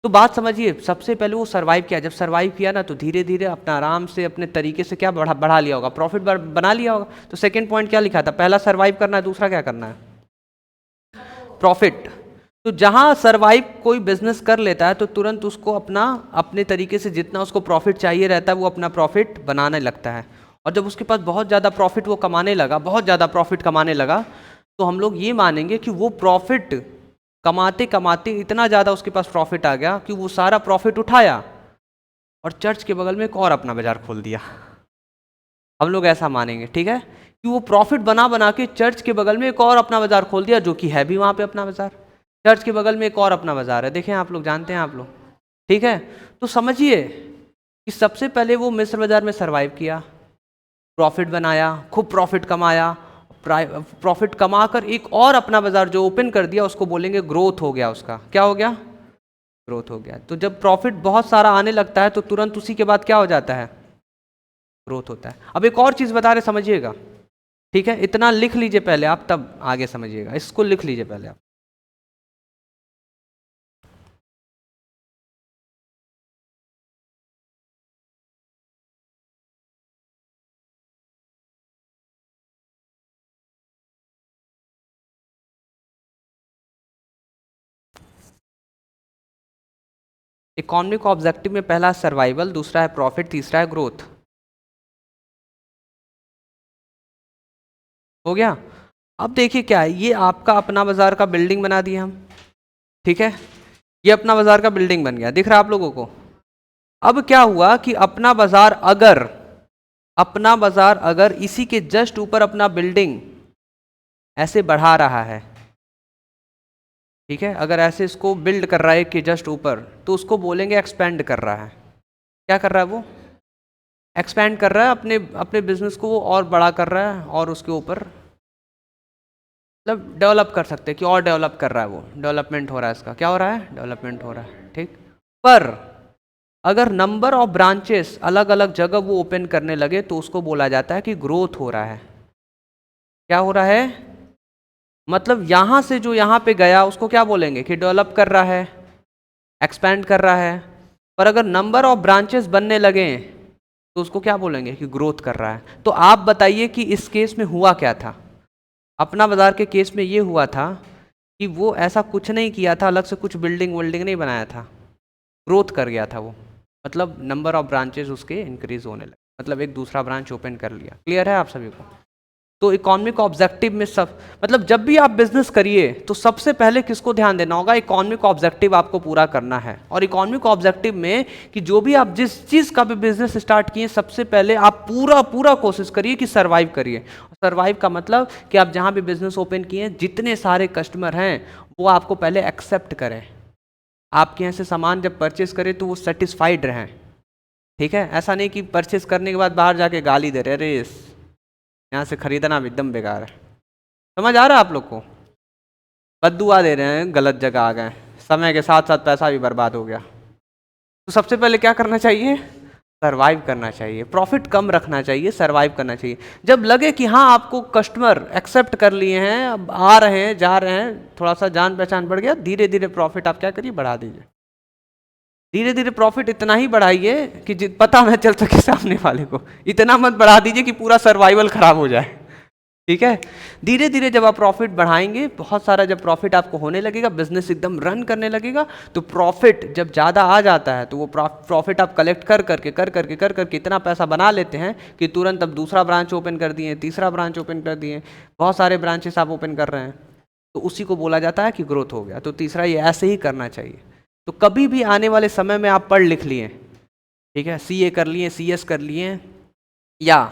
[SPEAKER 1] तो बात समझिए, सबसे पहले वो सरवाइव किया, जब सरवाइव किया ना, तो धीरे धीरे अपना आराम से अपने तरीके से क्या बढ़ा लिया होगा, प्रॉफिट बना लिया होगा। तो सेकंड पॉइंट क्या लिखा था? पहला सरवाइव करना है, दूसरा क्या करना है? प्रॉफिट। तो जहां सरवाइव कोई बिजनेस कर लेता है, तो तुरंत उसको अपना अपने तरीके से जितना उसको प्रॉफिट चाहिए रहता है, वो अपना प्रॉफिट बनाने लगता है। और जब उसके पास बहुत ज़्यादा प्रॉफिट वो कमाने लगा, बहुत ज़्यादा प्रॉफिट कमाने लगा, तो हम लोग ये मानेंगे कि वो प्रॉफिट कमाते कमाते इतना ज़्यादा उसके पास प्रॉफिट आ गया कि वो सारा प्रॉफिट उठाया और चर्च के बगल में एक और अपना बाजार खोल दिया। हम लोग ऐसा मानेंगे, ठीक है, कि वो प्रॉफिट बना बना के चर्च के बगल में एक और अपना बाजार खोल दिया, जो कि है भी वहाँ पे अपना बाजार। चर्च के बगल में एक और अपना बाजार है, देखें आप लोग, जानते हैं आप लोग, ठीक है। तो समझिए कि सबसे पहले वो मिस्र बाजार में सरवाइव किया, प्रॉफिट बनाया, खूब प्रॉफिट कमाया, प्रॉफिट कमाकर एक और अपना बाजार जो ओपन कर दिया, उसको बोलेंगे ग्रोथ हो गया। उसका क्या हो गया? ग्रोथ हो गया। तो जब प्रॉफिट बहुत सारा आने लगता है, तो तुरंत उसी के बाद क्या हो जाता है? ग्रोथ होता है। अब एक और चीज़ बता रहे, समझिएगा, ठीक है, इतना लिख लीजिए पहले आप, तब आगे समझिएगा, इसको लिख लीजिए पहले आप। इकोनॉमिक ऑब्जेक्टिव में पहला है सर्वाइवल, दूसरा है प्रॉफिट, तीसरा है ग्रोथ। हो गया? अब देखिए क्या है, ये आपका अपना बाजार का बिल्डिंग बना दिया हम, ठीक है, ये अपना बाजार का बिल्डिंग बन गया, दिख रहा है आप लोगों को? अब क्या हुआ कि अपना बाजार अगर इसी के जस्ट ऊपर अपना बिल्डिंग ऐसे बढ़ा रहा है, ठीक है, अगर ऐसे इसको बिल्ड कर रहा है कि जस्ट ऊपर, तो उसको बोलेंगे एक्सपेंड कर रहा है। क्या कर रहा है वो? एक्सपेंड कर रहा है, अपने अपने बिजनेस को वो और बड़ा कर रहा है, और उसके ऊपर मतलब डेवलप कर सकते हैं कि और डेवलप कर रहा है, वो डेवलपमेंट हो रहा है, इसका क्या हो रहा है, डेवलपमेंट हो रहा है, ठीक। पर अगर नंबर ऑफ ब्रांचेस अलग अलग जगह वो ओपन करने लगे तो उसको बोला जाता है कि ग्रोथ हो रहा है। क्या हो रहा है, मतलब यहां से जो यहां पे गया उसको क्या बोलेंगे कि डेवलप कर रहा है, एक्सपैंड कर रहा है। पर अगर नंबर ऑफ ब्रांचेस बनने लगे तो उसको क्या बोलेंगे कि ग्रोथ कर रहा है। तो आप बताइए कि इस केस में हुआ क्या था। अपना बाजार के केस में ये हुआ था कि वो ऐसा कुछ नहीं किया था, अलग से कुछ बिल्डिंग विल्डिंग नहीं बनाया था, ग्रोथ कर गया था वो। मतलब नंबर ऑफ ब्रांचेस उसके इंक्रीज होने लगे, मतलब एक दूसरा ब्रांच ओपन कर लिया। क्लियर है आप सभी को। तो इकोनॉमिक ऑब्जेक्टिव में सब, मतलब जब भी आप बिजनेस करिए तो सबसे पहले किसको ध्यान देना होगा, इकोनॉमिक ऑब्जेक्टिव आपको पूरा करना है। और इकोनॉमिक ऑब्जेक्टिव में कि जो भी आप जिस चीज़ का भी बिजनेस स्टार्ट किए, सबसे पहले आप पूरा पूरा कोशिश करिए कि सरवाइव करिए। सरवाइव का मतलब कि आप जहाँ भी बिजनेस ओपन किए, जितने सारे कस्टमर हैं वो आपको पहले एक्सेप्ट करें, आपके यहाँ से सामान जब परचेस करें तो वो सेटिस्फाइड रहें। ठीक है, ऐसा नहीं कि परचेस करने के बाद बाहर जाके गाली दे रहे, अरे यहाँ से खरीदना भी एकदम बेकार है। समझ आ रहा है आप लोग को, बद्दुआ दे रहे हैं, गलत जगह आ गए, समय के साथ साथ पैसा भी बर्बाद हो गया। तो सबसे पहले क्या करना चाहिए, सरवाइव करना चाहिए, प्रॉफिट कम रखना चाहिए, सरवाइव करना चाहिए। जब लगे कि हाँ आपको कस्टमर एक्सेप्ट कर लिए हैं, अब आ रहे हैं जा रहे हैं, थोड़ा सा जान पहचान बढ़ गया, धीरे धीरे प्रॉफिट आप क्या करिए, बढ़ा दीजिए। धीरे धीरे प्रॉफिट इतना ही बढ़ाइए कि पता न चल सके सामने वाले को, इतना मत बढ़ा दीजिए कि पूरा सर्वाइवल खराब हो जाए। ठीक है, धीरे धीरे जब आप प्रॉफिट बढ़ाएंगे, बहुत सारा जब प्रॉफिट आपको होने लगेगा, बिजनेस एकदम रन करने लगेगा, तो प्रॉफिट जब ज़्यादा आ जाता है तो वो प्रॉफिट आप कलेक्ट कर करके इतना पैसा बना लेते हैं कि तुरंत अब दूसरा ब्रांच ओपन कर दिए, तीसरा ब्रांच ओपन कर दिए, बहुत सारे ब्रांचेस आप ओपन कर रहे हैं, तो उसी को बोला जाता है कि ग्रोथ हो गया। तो तीसरा ये ऐसे ही करना चाहिए। तो कभी भी आने वाले समय में आप पढ़ लिख लिए, ठीक है, सीए कर लिए, सीएस कर लिए, या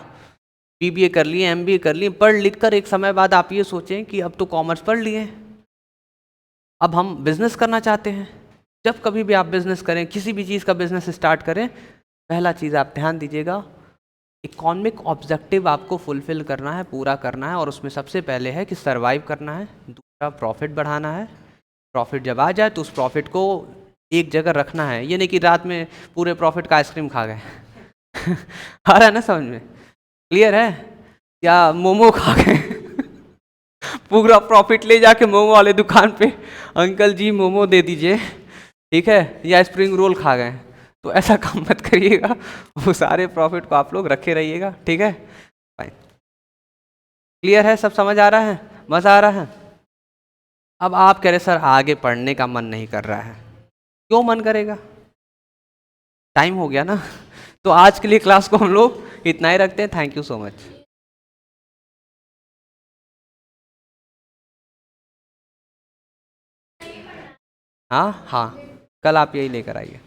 [SPEAKER 1] बीबीए कर लिए, एमबीए कर लिए, पढ़ लिख कर एक समय बाद आप ये सोचें कि अब तो कॉमर्स पढ़ लिए, अब हम बिजनेस करना चाहते हैं। जब कभी भी आप बिजनेस करें, किसी भी चीज़ का बिजनेस स्टार्ट करें, पहला चीज़ आप ध्यान दीजिएगा, इकोनॉमिक ऑब्जेक्टिव आपको फुलफिल करना है, पूरा करना है। और उसमें सबसे पहले है कि सरवाइव करना है, दूसरा प्रॉफिट बढ़ाना है। प्रॉफिट जब आ जाए तो उस प्रॉफिट को एक जगह रखना है, ये नहीं कि रात में पूरे प्रॉफिट का आइसक्रीम खा गए आ रहा है ना समझ में, क्लियर है, या मोमो खा गए पूरा प्रॉफिट ले जाके मोमो वाले दुकान पे, अंकल जी मोमो दे दीजिए, ठीक है, या स्प्रिंग रोल खा गए, तो ऐसा काम मत करिएगा। वो सारे प्रॉफिट को आप लोग रखे रहिएगा, ठीक है। फाइन, क्लियर है, सब समझ आ रहा है, मज़ा आ रहा है। अब आप कह रहे सर आगे पढ़ने का मन नहीं कर रहा है, क्यों मन करेगा, टाइम हो गया ना तो आज के लिए क्लास को हम लोग इतना ही रखते हैं। Thank you so much. हाँ हाँ, कल आप यही लेकर आइए।